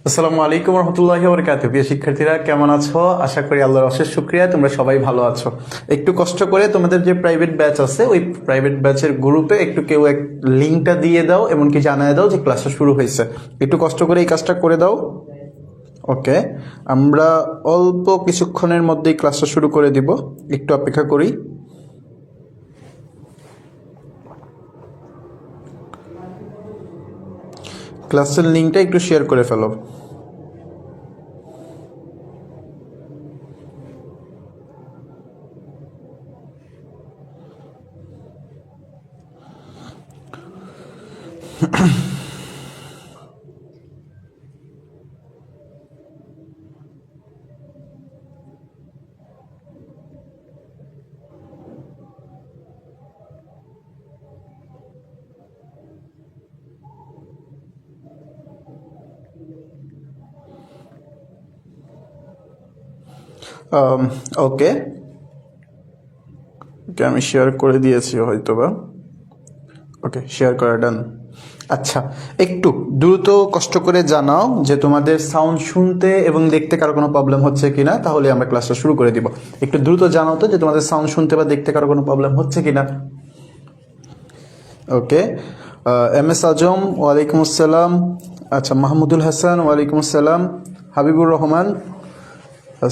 আসসালামু আলাইকুম রহমতুল্লাহি ওয়া বারাকাতুহু। প্রিয় শিক্ষার্থীরা কেমন আছো? আশা করি আল্লাহর অশেষ শুকরিয়া তোমরা সবাই ভালো আছো। একটু কষ্ট করে তোমাদের যে প্রাইভেট ব্যাচ আছে ওই প্রাইভেট ব্যাচের গ্রুপে একটু কেউ এক লিঙ্কটা দিয়ে দাও, এমনকি জানিয়ে দাও যে ক্লাসটা শুরু হয়েছে। একটু কষ্ট করে এই কাজটা করে দাও। ওকে, আমরা অল্প কিছুক্ষণের মধ্যেই ক্লাসটা শুরু করে দিব, একটু অপেক্ষা করি। ক্লাসের লিঙ্কটা একটু শেয়ার করে ফেলো। ওকে, আমি শেয়ার করে দিয়েছি হয়তোবা। ওকে, শেয়ার করা ডান। আচ্ছা, একটু দ্রুত কষ্ট করে জানাও যে তোমাদের সাউন্ড শুনতে এবং দেখতে কারো কোনো প্রবলেম হচ্ছে কিনা, তাহলে আমরা ক্লাসটা শুরু করে দিব। একটু দ্রুত জানাও তো যে তোমাদের সাউন্ড শুনতে বা দেখতে কারো কোনো প্রবলেম হচ্ছে কিনা। ওকে, এম এস আজম ওয়ালাইকুম আসসালাম। আচ্ছা, মাহমুদুল হাসান ওয়ালাইকুম আসসালাম। হাবিবুর রহমান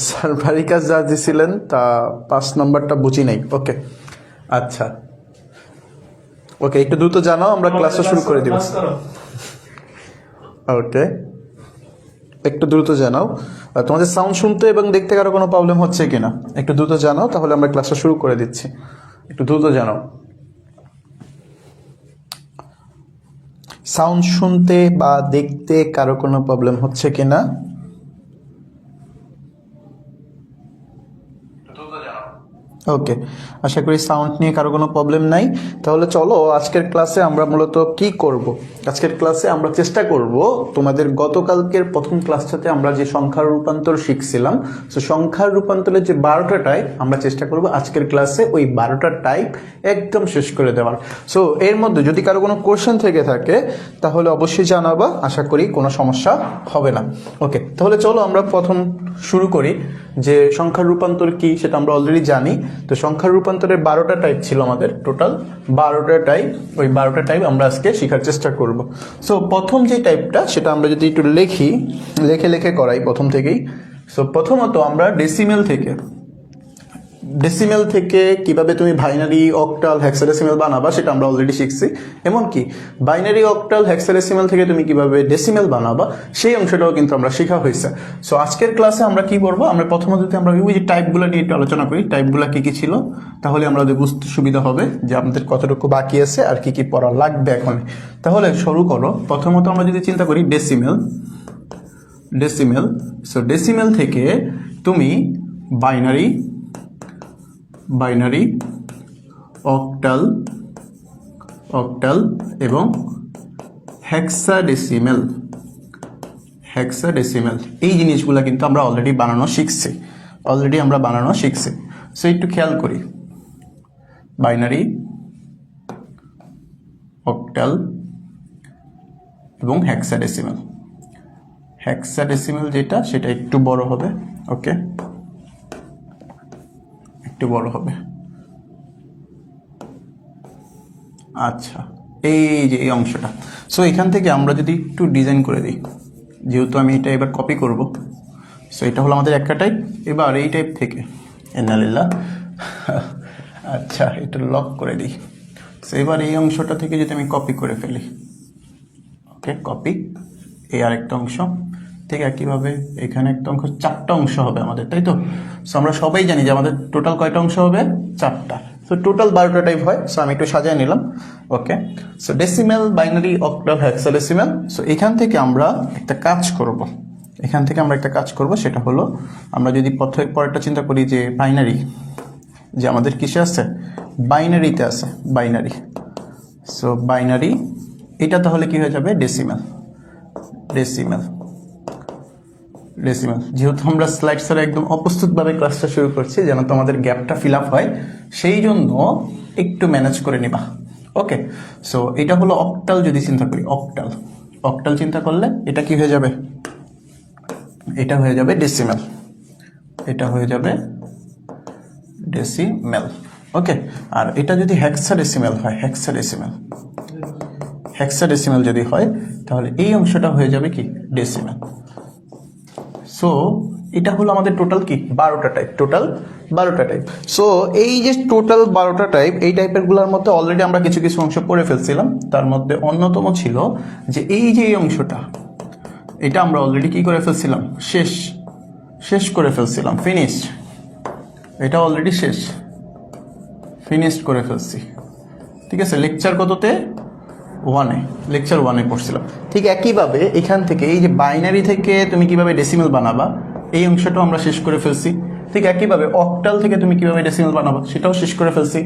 স্যার বাড়ির কাজ যা দিয়েছিলেন তা 5 নম্বরটা বুঝি নাই। ওকে, আচ্ছা, ওকে, একটু দ্রুত জানাও, আমরা ক্লাসটা শুরু করে দিব। ওকে, একটু দ্রুত জানাও তোমাদের সাউন্ড শুনতে এবং দেখতে কারো কোনো প্রবলেম হচ্ছে কিনা। একটু দ্রুত জানাও, তাহলে আমরা ক্লাসটা শুরু করে দিচ্ছি। একটু দ্রুত জানাও সাউন্ড শুনতে বা দেখতে কারো কোনো প্রবলেম হচ্ছে কিনা। ওকে, আশা করি সাউন্ড নিয়ে কারো কোনো প্রবলেম নাই। তাহলে চলো আজকের ক্লাসে আমরা মূলত কি করব। আজকের ক্লাসে আমরা চেষ্টা করব তোমাদের গতকালকের প্রথম ক্লাসটাতে আমরা যে সংখ্যার রূপান্তর শিখছিলাম, সো সংখ্যার রূপান্তরের যে 12টা টাইপ আমরা চেষ্টা করব আজকের ক্লাসে ওই 12টা টাইপ একদম শেষ করে দেওয়ার। সো এর মধ্যে যদি কারো কোনো কোশ্চেন থেকে থাকে তাহলে অবশ্যই জানাবা, আশা করি কোনো সমস্যা হবে না। ওকে, তাহলে চলো আমরা প্রথম শুরু করি। যে সংখ্যার রূপান্তর কি সেটা আমরা অলরেডি জানি। তো সংখ্যার রূপান্তরের 12টা টাইপ ছিল আমাদের, টোটাল 12টা টাইপ। ওই 12টা টাইপ আমরা আজকে শেখার চেষ্টা করব। সো প্রথম যে টাইপটা সেটা আমরা যদি একটু লিখে করাই প্রথম থেকেই। সো প্রথমত আমরা ডেসিমেল থেকে কিভাবে তুমি বাইনারি, অক্টাল, হেক্সাডেসিমেল বানাবা সেটা আমরা অলরেডি শিখছি। এমনকি বাইনারি, অক্টাল, হেক্সাডেসিমেল থেকে তুমি কিভাবে ডেসিমেল বানাবা সেই অংশটাও কিন্তু আমরা শেখা হয়েছে। সো আজকের ক্লাসে আমরা কি করবো, আমরা প্রথমত আমরা ওই যে টাইপগুলো নিয়ে একটু আলোচনা করি। টাইপগুলো কি কি ছিল, তাহলে আমাদের বুঝতে সুবিধা হবে যে আমাদের কতটুকু বাকি আছে আর কি কি পড়া লাগবে এখন। তাহলে শুরু করো। প্রথমত আমরা যদি চিন্তা করি ডেসিমেল। সো ডেসিমেল থেকে তুমি বাইনারি, অক্টাল এবং হেক্সাডেসিমেল এই জিনিসগুলো কিন্তু আমরা অলরেডি বানানো শিখছি। সো একটু খেয়াল করি, বাইনারি, অক্টাল এবং হেক্সাডেসিমেল যেটা সেটা একটু বড় হবে। ওকে, একটু বড় হবে। আচ্ছা, এই যে এই অংশটা। সো এখান থেকে আমরা যদি একটু ডিজাইন করে দিই, যেহেতু আমি এটা এবার কপি করব, সো এটা হলো আমাদের একটা টাইপ। এবার এই টাইপ থেকে এনালিল্লাহ, আচ্ছা এটা লক করে দিই। সো এবার এই অংশটা থেকে যদি আমি কপি করে ফেলি, ওকে কপি, এই আরেকটা অংশ, ঠিক একইভাবে এখানে একটা অংশ, 4টা অংশ হবে আমাদের, তাই তো? সো আমরা সবাই জানি যে আমাদের টোটাল কয়টা অংশ হবে, 4টা। সো টোটাল 12টা টাইপ হয়। সো আমি একটু সাজিয়ে নিলাম, okay. So decimal, binary, octal, hexadecimal. So এখান থেকে আমরা একটা কাজ করব, সেটা হলো আমরা যদি পরেরটা চিন্তা করি যে বাইনারি, যে আমাদের কিসে আছে, বাইনারিতে আছে, বাইনারি। সো বাইনারি, এটা তাহলে কি হয়ে যাবে, ডেসিমেল। যেহেতু আমরা স্লাইড ছাড়া একদম অপ্রস্তুতভাবে ক্লাসটা শুরু করছি, যেন তোমাদের গ্যাপটা ফিল আপ হয়, সেই জন্য একটু ম্যানেজ করে নিবা, ওকে। সো এটা হলো অক্টাল। যদি চিন্তা করি অক্টাল চিন্তা করলে এটা কি হয়ে যাবে, এটা হয়ে যাবে ডেসিমেল, ওকে। আর এটা যদি হেক্সাডেসিমেল হয়, হেক্সাডেসিমেল যদি হয়, তাহলে এই অংশটা হয়ে যাবে কি, ডেসিমেল। সো এটা হলো আমাদের টোটাল কি, 12টা টাইপ। সো এই যে টোটাল 12টা টাইপ, এই টাইপের গুলোর মধ্যে অলরেডি আমরা কিছু কিছু অংশ পড়ে ফেলছিলাম। তার মধ্যে অন্যতম ছিল যে এই যে এই অংশটা, এটা আমরা অলরেডি কি করে ফেলছিলাম, শেষ করে ফেলছিলাম, ফিনিশ। এটা অলরেডি ফিনিশড করে ফেলছি, ঠিক আছে। লেকচার কততে, 1-এ, লেকচার 1-এ পড়ছিলাম। ঠিক একইভাবে এখান থেকে এই যে বাইনারি থেকে তুমি কিভাবে ডেসিমেল বানাবা, এই অংশটাও আমরা শেষ করে ফেলছি। ঠিক একইভাবে অক্টাল থেকে তুমি কিভাবে ডেসিমেল বানাবা, সেটাও শেষ করে ফেলছি।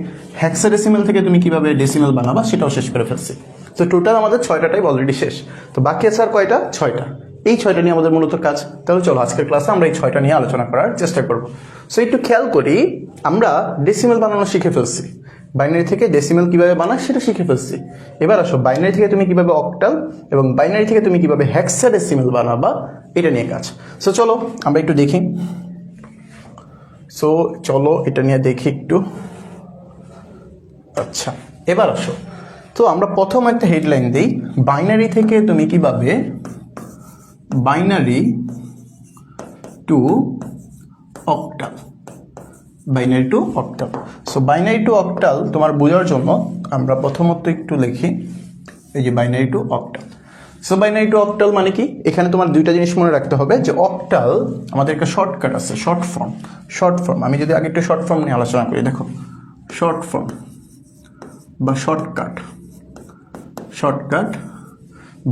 হেক্সাডেসিমেল থেকে তুমি কিভাবে ডেসিমেল বানাবা, সেটাও শেষ করে ফেলছি। তো টোটাল আমাদের 6টা টাইপ অলরেডি শেষ। তো বাকি আছে আর কয়টা, 6টা। এই 6টা নিয়ে আমাদের মূলত কাজ। তাহলে চলো আজকের ক্লাসে আমরা এই 6টা নিয়ে আলোচনা করার চেষ্টা করব। সো একটু খেয়াল করি, আমরা ডেসিমেল বানানো শিখে ফেলছি, বাইনারি থেকে ডেসিমেল কিভাবে বানায় সেটা শিখে ফেলছি। এবার আসো বাইনারি থেকে তুমি কিভাবে অক্টাল এবং বাইনারি থেকে তুমি কিভাবে হেক্সাডেসিমেল বানাবা, এটা নিয়ে কাজ। সো চলো আমরা একটু দেখি, এটা নিয়ে দেখি একটু। আচ্ছা এবার আসো, তো আমরা প্রথম একটা হেডলাইন দিই, বাইনারি থেকে তুমি কিভাবে, binary two octal, so binary two octal তোমার বোঝার জন্য আমরা প্রথমত একটু লিখি, এই যে binary two octal. So binary two octal মানে কি, এখানে তোমার দুইটা জিনিস মনে রাখতে হবে, যে অক্টাল আমাদের একটা শর্টকাট আছে, শর্ট ফর্ম। আমি যদি আগে একটু শর্ট ফর্ম নিয়ে আলোচনা করি, দেখো শর্ট ফর্ম বা শর্টকাট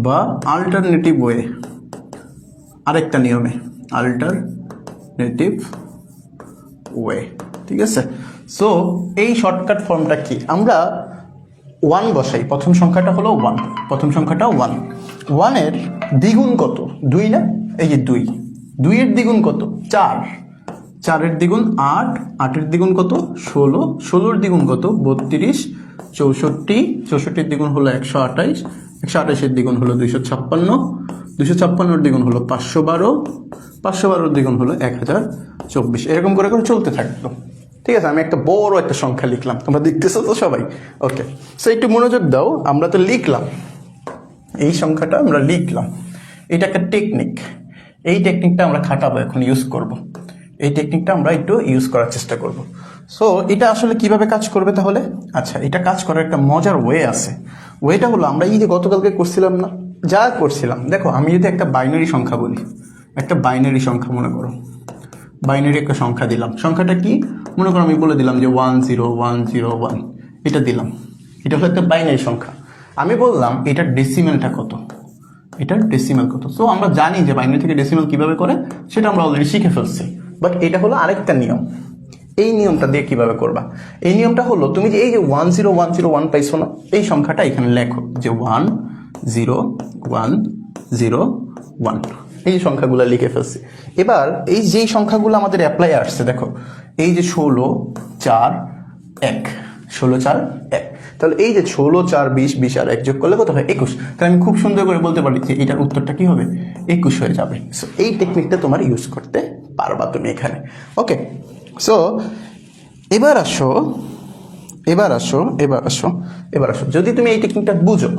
বা আল্টারনেটিভ ওয়ে, আরেকটা নিয়মে আল্টারনেটিভ ওয়ে, ঠিক আছে। সো এই শর্টকাট ফর্মটা কি, আমরা 1 বসাই, প্রথম সংখ্যাটা হলো 1, 1-এর দ্বিগুণ কত, 2 না, এই যে 2-এর দ্বিগুণ কত, 4, 4-এর দ্বিগুণ 8, 8-এর দ্বিগুণ কত, 16, 16-এর দ্বিগুণ কত, 32, 64, 64-এর দ্বিগুণ হলো 128, 128-এর দ্বিগুণ হলো 256, 256-এর দ্বিগুণ হলো 512, 512-এর দ্বিগুণ হলো 1024, এরকম করে চলতে থাকতো, ঠিক আছে। আমি একটা বড় একটা সংখ্যা লিখলাম, তোমরা দেখতেছো তো সবাই, ওকে। সো একটু মনোযোগ দাও, আমরা তো লিখলাম এই সংখ্যাটা, আমরা লিখলাম, এটা একটা টেকনিক, এই টেকনিকটা আমরা খাটাবো, এখন ইউজ করব, এই টেকনিকটা আমরা একটু ইউজ করার চেষ্টা করব। সো এটা আসলে কিভাবে কাজ করবে তাহলে, আচ্ছা এটা কাজ করার একটা মজার ওয়ে আছে। ওয়েটা হলো, আমরা এই যে গতকালকে করছিলাম না, দেখো আমি যদি একটা বাইনারি সংখ্যা বলি, একটা বাইনারি সংখ্যা মনে করো, বাইনারি একটা সংখ্যা দিলাম, সংখ্যাটা কি মনে করো, আমি বলে দিলাম যে 10101, এটা দিলাম, এটা হলো একটা বাইনারি সংখ্যা। আমি বললাম এটার ডেসিমেলটা কত, সো আমরা জানি যে বাইনারি থেকে ডেসিমেল কিভাবে করে, সেটা আমরা অলরেডি শিখে ফেলছি। বাট এটা হলো আরেকটা নিয়ম, এই নিয়মটা দিয়ে কিভাবে করবা, এই নিয়মটা হলো, তুমি যে এই যে 10101 পাইছো না, এই সংখ্যাটা এখানে লেখো যে 10101, এই সংখ্যাগুলো লিখে ফেলছি। এবার এই যেই সংখ্যাগুলো আমাদের অ্যাপ্লাই আসছে, দেখো এই যে 16, 4, 1, তাহলে এই যে 16, 4, 20, 20 আর 1 যোগ করলে কত হয়, 21। তাহলে আমি খুব সুন্দর করে বলতে পারি যে এটার উত্তরটা কি হবে, 21 হয়ে যাবে। সো এই টেকনিকটা তোমার ইউজ করতে পারবা তুমি এখানে, ওকে। সো এবার আসো, যদি তুমি এই টেকনিকটা বুঝো,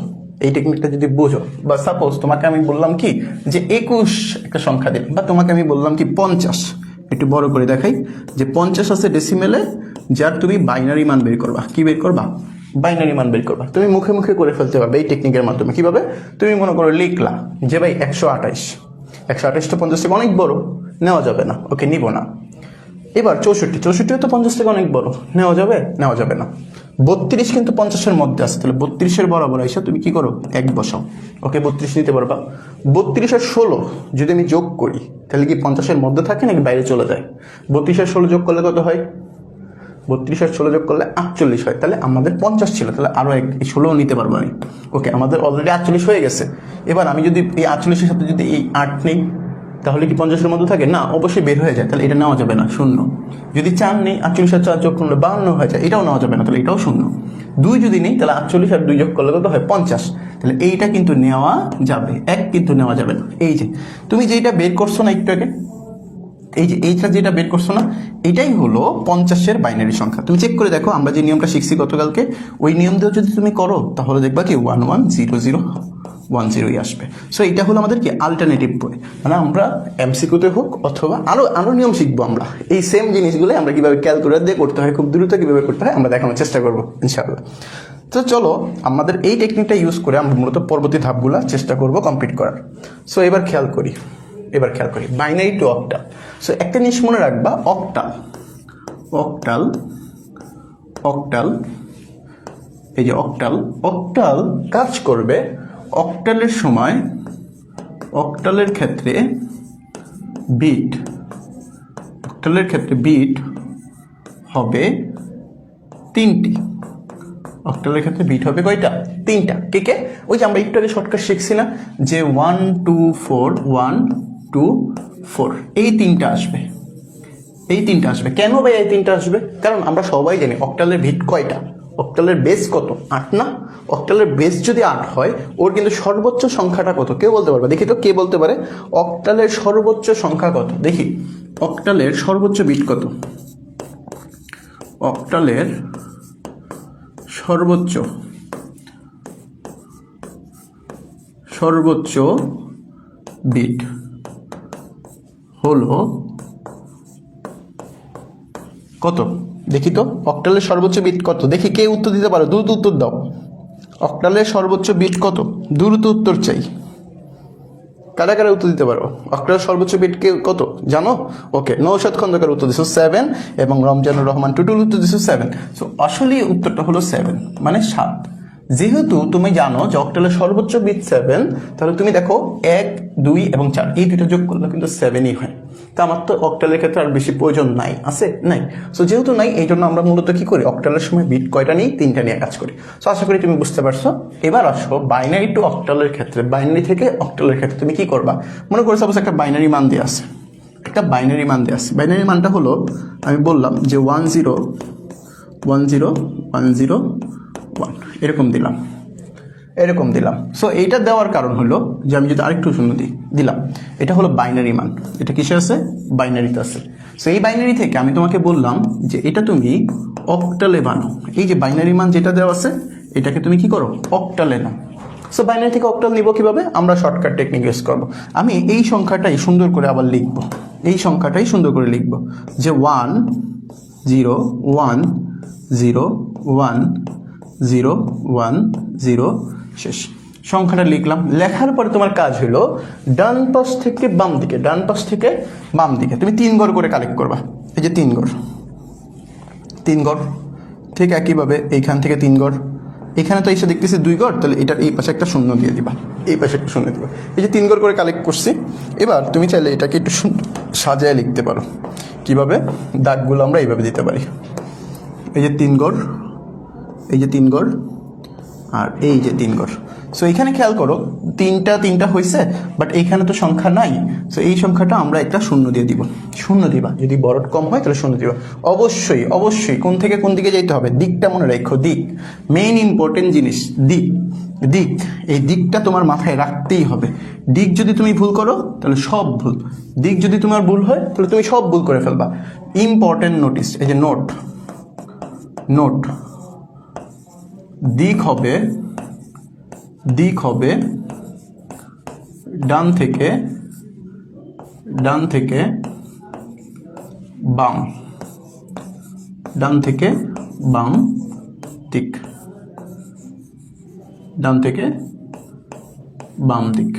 এই টেকনিকটা যদি বোঝো, বা সাপোজ তোমাকে আমি বললাম কি যে 21 একটা সংখ্যা দিলাম, বা তোমাকে আমি বললাম কি 50, একটু বড় করে দেখাই যে 50 আছে ডেসিমেলে, যার তুমি বাইনারি মান বের করবা। কি বের করবা? বাইনারি মান বের করবা। তুমি মুখে মুখে করে ফেলতে পারবে এই টেকনিকের মাধ্যমে। কিভাবে? তুমি মনে করো লিখলা যে ভাই 128, 128 তো 50 থেকে অনেক বড়, নেওয়া যাবে না, ওকে নিব না। এবার 64, 64 তো 50 থেকে অনেক বড়, নেওয়া যাবে? নেওয়া যাবে না। 32 কিন্তু 50-এর মধ্যে আছে, তাহলে 32-এর বরাবর এসে তুমি কি করো? 1 বসাও, ওকে 32 নিতে পারবা। 32 আর 16 যদি আমি যোগ করি তাহলে কি 50-এর মধ্যে থাকে নাকি বাইরে চলে যায়? 32 আর 16 যোগ করলে কত হয়? 32 আর 16 যোগ করলে 48 হয়। তাহলে আমাদের 50 ছিল, তাহলে আরো 16 নিতে পারবো আমি। ওকে, আমাদের অলরেডি 48 হয়ে গেছে। এবার আমি যদি এই 48-এর সাথে যদি এই 8 নেই তাহলে কি 50-এর মধ্যে থাকে? না, অবশ্যই বের হয়ে যায়, তাহলে এটা নেওয়া যাবে না, শূন্য। যদি 4 নেই, 48 আর 4 যোগ করলে 52 হয়ে যায়, এটাও নেওয়া যাবে না, তাহলে এটাও শূন্য। 2 যদি নেই তাহলে 48 আর 2 যোগ করলে কত হয়? 50, তাহলে এইটা কিন্তু নেওয়া যাবে, 1 কিন্তু নেওয়া যাবে না। এই যে তুমি যেটা বের করছো না একটু আগে, এই যে এইটা যেটা বের করছো না, এটাই হলো 50-এর বাইনারি সংখ্যা। তুমি চেক করে দেখো, আমরা যে নিয়মটা শিখছি গতকালকে, ওই নিয়ম দিয়েও যদি তুমি করো তাহলে দেখবা কি 110010 আসবে। সো এটা হলো আমাদের কি আলটারনেটিভ বই, মানে আমরা এমসিকিউতে হোক অথবা আরো নিয়ম শিখবো আমরা। এই সেম জিনিসগুলো আমরা কিভাবে ক্যালকুলেটর দিয়ে করতে হয়, খুব দ্রুত কিভাবে করতে হয় আমরা দেখানোর চেষ্টা করবো ইনশাআল্লাহ। তো চলো আমাদের এই টেকনিকটা ইউজ করে আমরা মূলত পরবর্তী ধাপগুলো চেষ্টা করবো কমপ্লিট করার। সো এবার খেয়াল করি বাইনারি টু অক্টাল। সো একটা জিনিস মনে রাখবা, অক্টাল এই যে অক্টাল কাজ করবে অক্টালের সময়, অক্টালের ক্ষেত্রে বিট হবে 3টি। অক্টালের ক্ষেত্রে বিট হবে কয়টা? 3টা। কে? ওই যে আমরা একটু আগে শর্টকাট শিখছি না যে 1 2 4 1 2 4, এই 3টা আসবে, কেন ভাই এই 3টা আসবে? কারণ আমরা সবাই জানি অক্টালের বিট কয়টা, অক্টালের বেস কত? 8 না? অক্টালের বেস যদি 8 হয়, ওর কিন্তু সর্বোচ্চ সংখ্যাটা কত কেউ বলতে পারবে? দেখি তো কে বলতে পারে অক্টালের সর্বোচ্চ সংখ্যা কত? দেখি অক্টালের সর্বোচ্চ বিট কত? অক্টালের সর্বোচ্চ বিট হলো কত? দেখি তো অক্টালের সর্বোচ্চ বিট কত? দেখি কে উত্তর দিতে পারো, দ্রুত উত্তর দাও। অক্টালের সর্বোচ্চ বিট কত? দ্রুত উত্তর চাই। কারা কারা উত্তর দিতে পারো? অক্টালের সর্বোচ্চ বিট কত জানো? ওকে, নৌশাদ খন্দকার উত্তর দিছো 7 এবং রমজানুর রহমান টুটুল উত্তর দিছো 7। সো আসলে উত্তরটা হলো 7, মানে 7। যেহেতু তুমি জানো যে অক্টালের সর্বোচ্চ বিট 7, তাহলে তুমি দেখো 1 2 এবং 4 এই দুটো যোগ করলে কিন্তু 7ই হয়। তা আমার তো অক্টালের ক্ষেত্রে আর বেশি প্রয়োজন নাই, আছে নাই? সো যেহেতু নাই, এই জন্য আমরা মূলত কি করি, অক্টালের সময় বিট কয়টা নিই? 3টা নিয়ে কাজ করি। সো আশা করি তুমি বুঝতে পারছো। এবার আসো বাইনারি টু অক্টালের ক্ষেত্রে, বাইনারি থেকে অক্টালের ক্ষেত্রে তুমি কি করবা? মনে করো সাপোজ একটা বাইনারি মান দিয়ে আছে, বাইনারি মানটা হলো, আমি বললাম যে 101010 1 এরকম দিলাম। সো এইটা দেওয়ার কারণ হলো যে আমি যদি আরেকটু শূন্য দিলাম, এটা হলো বাইনারি মান। এটা কিসে আছে? বাইনারিতে আছে। সো এই বাইনারি থেকে আমি তোমাকে বললাম যে এটা তুমি অক্টালে বানাও। এই যে বাইনারি মান যেটা দেওয়া আছে, এটাকে তুমি কি করো? অক্টালে নাও। সো বাইনারি থেকে অক্টাল নিব কিভাবে? আমরা শর্টকাট টেকনিক ইউজ করব। আমি এই সংখ্যাটাই সুন্দর করে আবার লিখব, যে 1 0 1 0 1 0 1 0 শেষ। সংখ্যাটা লিখলাম, লেখার পরে তোমার কাজ হলো ডান পাশ থেকে বাম দিকে তুমি 3 ঘর করে কালেক্ট করবা। এই যে 3 ঘর, ঠিক একইভাবে এইখান থেকে 3 ঘর, এখানে তো এসে দেখতেছি 2 ঘর, তাহলে এটার এই পাশে একটা শূন্য দিয়ে দিবা, এই পাশে একটা শূন্য দিবা। এই যে 3 ঘর করে কালেক্ট করছি। এবার তুমি চাইলে এটাকে একটু সাজায় লিখতে পারো। কিভাবে? দাগগুলো আমরা এইভাবে দিতে পারি। এই যে 3 ঘর, আর এই যে 3 ঘর। সো এখানে খেয়াল করো, তিনটা হয়েছে, বাট এইখানে তো সংখ্যা নাই। সো এই সংখ্যাটা আমরা একটা শূন্য দিয়ে দিব। শূন্য দিবা, যদি বড় কম হয় তাহলে শূন্য দিবা। অবশ্যই কোন থেকে কোন দিকে যেতে হবে, দিকটা মনে রাখো। দিক মেইন ইম্পর্টেন্ট জিনিস। দিক এই দিকটা তোমার মাথায় রাখতেই হবে। দিক যদি তুমি ভুল করো তাহলে সব ভুল। দিক যদি তোমার ভুল হয় তাহলে তুমি সব ভুল করে ফেলবা। ইম্পর্টেন্ট নোটিস, এই যে নোট, দিক হবে দিক হবে ডান থেকে বাম, ডান থেকে বাম দিক, ডান থেকে বাম দিক।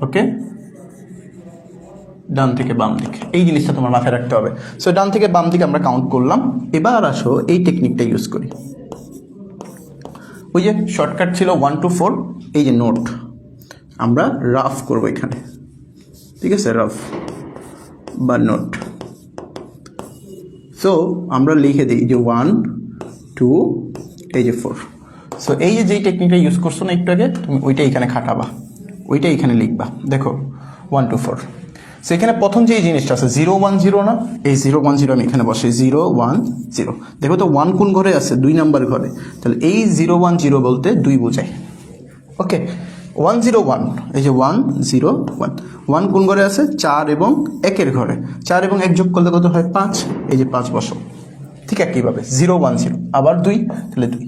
ওকে, ডান থেকে বাম দিক, এই জিনিসটা তোমার মাথায় রাখতে হবে। সো ডান থেকে বাম দিকে আমরা কাউন্ট করলাম। এবার আসো এই টেকনিকটা ইউজ করি। ওই যে শর্টকাট ছিল 1 to 4, এই যে নোট আমরা রাফ করবো এখানে, ঠিক আছে, রাফ বা নোট। সো আমরা লিখে দিই যে 1 2 এই যে 4। সো এই যে যেই টেকনিকটা ইউজ করছো না একটু আগে, তুমি ওইটা এখানে খাটাবা, ওইটা এখানে লিখবা। দেখো 1 to 4। সো এখানে প্রথম যে জিনিসটা আছে 0 1 0 না, এই 0 1 0 আমি এখানে বসে 0 1 0। দেখো তো 1 কোন ঘরে আছে? 2 নাম্বার ঘরে। তাহলে এই 0 1 0 বলতে 2 বোঝায়। ওকে, 1 0 1, এই যে 1 0 1, 1 কোন ঘরে আছে? 4 এবং 1 ঘরে। 4 এবং 1 যোগ করলে কত হয়? 5। এই যে 5 বসো। ঠিক একইভাবে 0 1 0 আবার 2, তাহলে 2।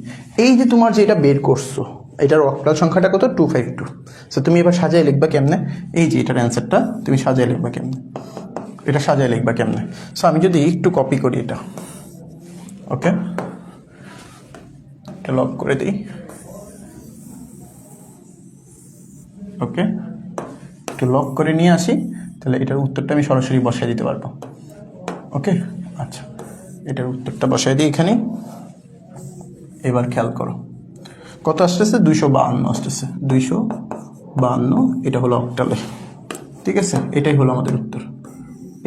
এই যে তোমার যে এটা বের করছো, এটার অক্টাল সংখ্যাটা কত? 252। সো তুমি এবার সাজায় লিখবা কেমনে? এই যে এটার অ্যান্সারটা তুমি সাজায় লিখবা কেমনে? এটা সাজায় লিখবা কেমনে? সো আমি যদি একটু কপি করি এটা, ওকে, এটা লক করে দিই। ওকে, একটু লক করে নিয়ে আসি, তাহলে এটার উত্তরটা আমি সরাসরি বসাই দিতে পারবো। ওকে, আচ্ছা, এটার উত্তরটা বসাই দিই এখানে। এবার খেয়াল করো কত আসতেছে? 252 আসতেছে, 252। এটা হলো অক্টালে, ঠিক আছে, এটাই হলো আমাদের উত্তর,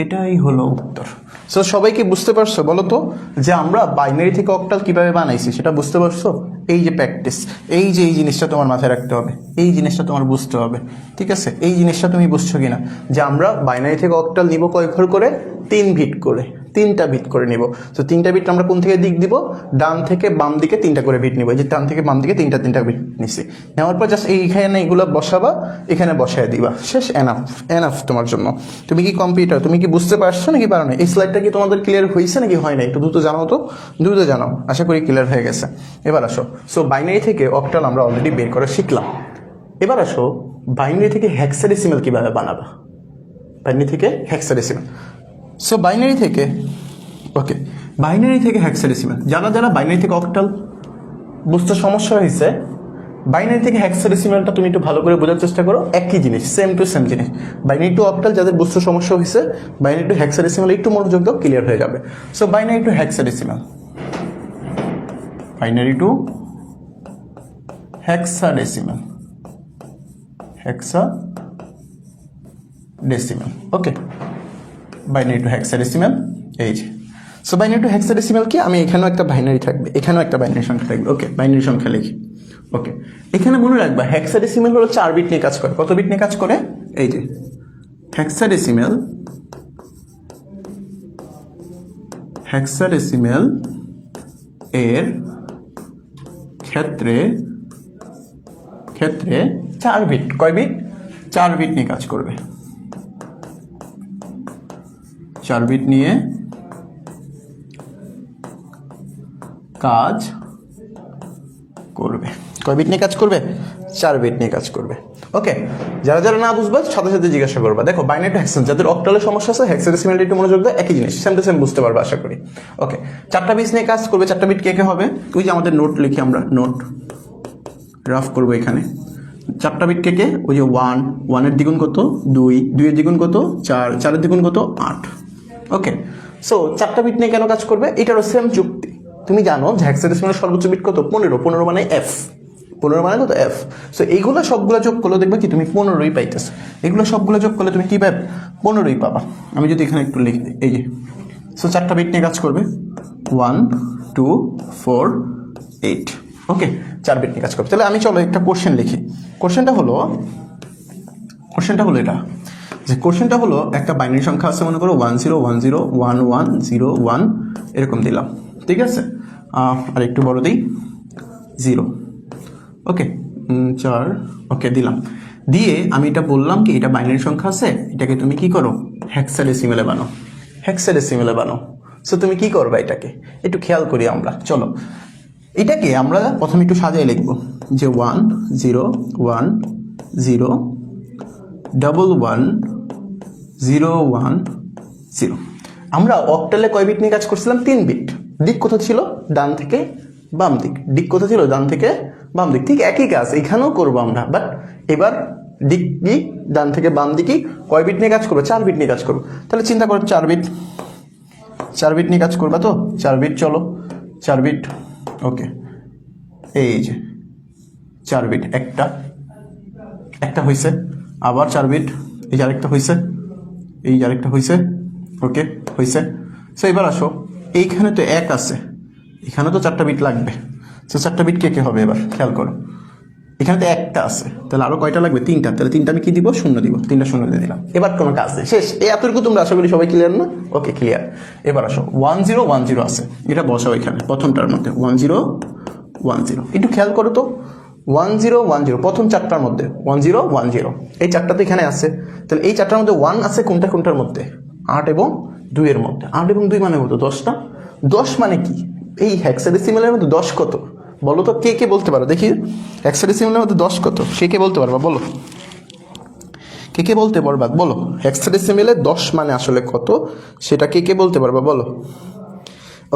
এটাই হলো উত্তর। সো সবাইকে বুঝতে পারছো বলো তো যে আমরা বাইনারি থেকে অক্টাল কিভাবে বানাইছি? সেটা বুঝতে পারছো? এই যে প্র্যাকটিস, এই যে এই জিনিসটা তোমার মাথায় রাখতে হবে, এই জিনিসটা তোমার বুঝতে হবে, ঠিক আছে? এই জিনিসটা তুমি বুঝছো কিনা যে আমরা বাইনারি থেকে অক্টাল নিব কয় ঘর করে? 3 বিট করে, 3টা বিট করে নিব। তো 3টা বিট আমরা কোন থেকে দিক দিব? ডান থেকে বাম দিকে 3টা করে বিট নিব। এই যে ডান থেকে বাম দিকে 3টা বিট নিছি, নেওয়ার পর জাস্ট এইখানে এগুলো বসাবা, এখানে বসায় দিবা, শেষ। এনাফ তোমার জন্য। তুমি কি কম্পিউটার, তুমি কি বুঝতে পারছো নাকি পারো না? এই স্লাইডটা কি তোমাদের ক্লিয়ার হয়েছে নাকি হয় না? একটু দ্রুত জানাও তো, দ্রুত জানাও। আশা করি ক্লিয়ার হয়ে গেছে। এবার আসো, সো বাইনারি থেকে অক্টাল আমরা অলরেডি বের করে শিখলাম। এবার আসো বাইনারি থেকে হেক্সাডেসিমাল কিভাবে বানাবা? বাইনারি থেকে হেক্সাডেসিমাল। সো বাইনারি থেকে, ওকে, বাইনারি থেকে হেক্সাডেসিমাল, যারা বাইনারি থেকে অক্টাল বুঝতে সমস্যা হয়েছে, বাইনারি থেকে হেক্সাডেসিমালটা তুমি একটু ভালো করে বোঝার চেষ্টা করো। একই জিনিস, সেম টু সেম জিনিস। বাইনারি টু অক্টাল যাদের বুঝতে সমস্যা হয়েছে, বাইনারি টু হেক্সাডেসিমাল একটু মনোযোগ দাও, ক্লিয়ার হয়ে যাবে। So binary two hexadecimal, binary two hexadecimal, hexadecimal, ওকে, বাইনারি টু হেক্সাডেসিমাল। এই যে, সো বাইনারি টু হেক্সাডেসিমাল কি? আমি এখানেও একটা বাইনারি থাকবে, এখানেও একটা বাইনারি সংখ্যা থাকবে। ওকে, বাইনারি সংখ্যা লিখি। ওকে, এখানে মনে রাখবা হেক্সাডেসিমাল হলো 4 বিট নিয়ে কাজ করে। কত বিট নিয়ে কাজ করে? এই যে হেক্সাডেসিমাল, হেক্সাডেসিমাল এর ক্ষেত্রে 4 বিট। কয় বিট? 4 বিট নিয়ে কাজ করবে, 4 বিট নিয়ে কাজ করবে। কয় বিট নিয়ে কাজ করবে? 4 বিট নিয়ে কাজ করবে। ওকে, যারা না বুঝবে সাথে সাথে জিজ্ঞাসা করবা। দেখো বাইনারি টু হেক্সাডেসিমাল, যাদের অক্টালের সমস্যা আছে হেক্সাডেসিমাল একটু মনোযোগ দাও, একই জিনিস, সেম টু সেম বুঝতে পারবে আশা করি। ওকে, 4টা বিট নিয়ে কাজ করবে। 4টা বিট কে হবে? ওই যে আমাদের নোট লিখি, আমরা নোট রাফ করবো এখানে। 4টা বিট কে? ওই যে 1, 1 এর দ্বিগুণ কত? 2, 2 এর দ্বিগুণ কত? 4, 4 এর দ্বিগুণ কত? 8। ওকে, সো 4টা বিট নিয়ে কেন কাজ করবে? এটারও সেম যুক্তি। তুমি জানো যে হেক্সাডেসিমালের সর্বোচ্চ বিট কত? 15। 15 মানে এফ, 15 মানে কত? এফ। সো এইগুলো সবগুলো যোগ করলে দেখবে কি তুমি 15ই পাইতেছো। এগুলো সবগুলো যোগ করলে তুমি কি পাবে? 15ই পাবা। আমি যদি এখানে একটু লিখে দিই, এই যে, সো 4টা বিট নিয়ে কাজ করবে, 1 2 4 8। ওকে, 4 বিট নিয়ে কাজ করবে। তাহলে আমি চলো একটা কোশ্চেন লিখি। কোশ্চেনটা হলো এটা যে, কোশ্চেনটা হলো একটা বাইনারি সংখ্যা আছে, মনে করো 1 0 1 0 1 1 0 1 এরকম দিলাম, ঠিক আছে? আর একটু বড় দিই, 0। ওকে, 4, ওকে দিলাম। দিয়ে আমি এটা বললাম কি এটা বাইনারি সংখ্যা আছে, এটাকে তুমি কি করো? হেক্সাডেসিমালে বানাও, হেক্সাডেসিমালে বানাও। সো তুমি কি করবা এটাকে? একটু খেয়াল করি আমরা, চলো এটাকে আমরা প্রথমে একটু সাজিয়ে লিখবো। যে 1 0 1 0 1 1 0 1 0। আমরা অক্টালে কয় বিট নিয়ে কাজ করছিলাম? 3 বিট। দিক কোথা ছিল? ডান থেকে বাম দিক। দিক কোথা ছিল? ডান থেকে বাম দিক। ঠিক একই কাজ এখানেও করবো আমরা, বাট এবার দিক কি ডান থেকে বাম দিকে কয় বিট নিয়ে কাজ করবো? 4 বিট নিয়ে কাজ করবো। তাহলে চিন্তা করো 4 বিট, 4 বিট নিয়ে কাজ করবা তো? 4 বিট, চলো 4 বিট। ওকে, এই যে 4 বিট, একটা হয়েছে, আবার 4 বিট, এই যে আরেকটা হয়েছে, এই যে আরেকটা হয়েছে। ওকে, হয়েছে। সো এবার আসো, এইখানে তো 1 আছে, এখানে তো 4টা বিট লাগবে। সো 4টা বিট কে কে হবে? এবার খেয়াল করো, এখানে তো 1টা আছে, তাহলে আরো কয়টা লাগবে? 3টা। তাহলে 3টা আমি কি দিব? 0 দিব। 3টা 0 দিয়ে দিলাম। এবার কোনো কাজ নেই, শেষ। এই এতটুকু তোমরা আশা করি সবাই ক্লিয়ার না? ওকে, ক্লিয়ার। এবার আসো 1 0 1 0 আছে, এটা বসাও এখানে প্রথমটার মধ্যে 1 0 1 0। একটু খেয়াল করো তো, 1 0 1 0 প্রথম 4টার মধ্যে 1 0 1 0, এই 4টা তো এখানে আছে। তাহলে এই 4টার মধ্যে 1 আছে কোনটার মধ্যে? 8 এবং 2 এর মধ্যে। 8 এবং 2 মানে কত? 10টা। 10 মানে কি? এই হেক্সাডেসিমালের মধ্যে 10 কত বলো তো? কে কে বলতে পারো দেখি? হেক্সাডেসিমালের মধ্যে 10 কত? কে বলতে পারবা? বলো, কে বলতে পারবা? বলো, হেক্সাডেসিমালে 10 মানে আসলে কত সেটা কে বলতে পারবা? বলো।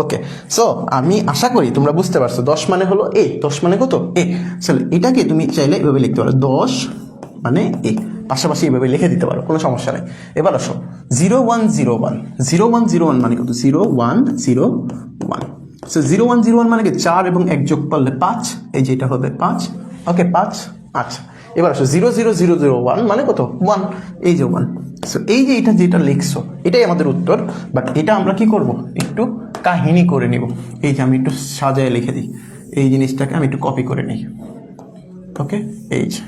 ওকে, সো আমি আশা করি তোমরা বুঝতে পারছো। 10 মানে হলো এ, 10 মানে কত? এ। চলো, এটাকে তুমি চাইলে এভাবে লিখতে পারো, 10 মানে এ, পাশাপাশি এভাবে লিখে দিতে পারো, কোনো সমস্যা নেই। এবার আসো 0 1 0 1, 0 1 0 1 মানে কত? 0 1 0 1। সো 0 1 0 1 মানে কি? 4 এবং 1 যোগ করলে 5, এই যে এটা হবে 5। ওকে, 5। আচ্ছা, এবার আসো 0 0 0 0 1 মানে কত? 1, এই যে 1। সো এই যে এটা যেটা লিখছো এটাই আমাদের উত্তর, বাট এটা আমরা কি করব? একটু কাহিনী করে নিব। এই যে আমি একটু সাজায় লিখে দিই, এই জিনিসটাকে আমি একটু কপি করে নিই। ওকে, এই যে,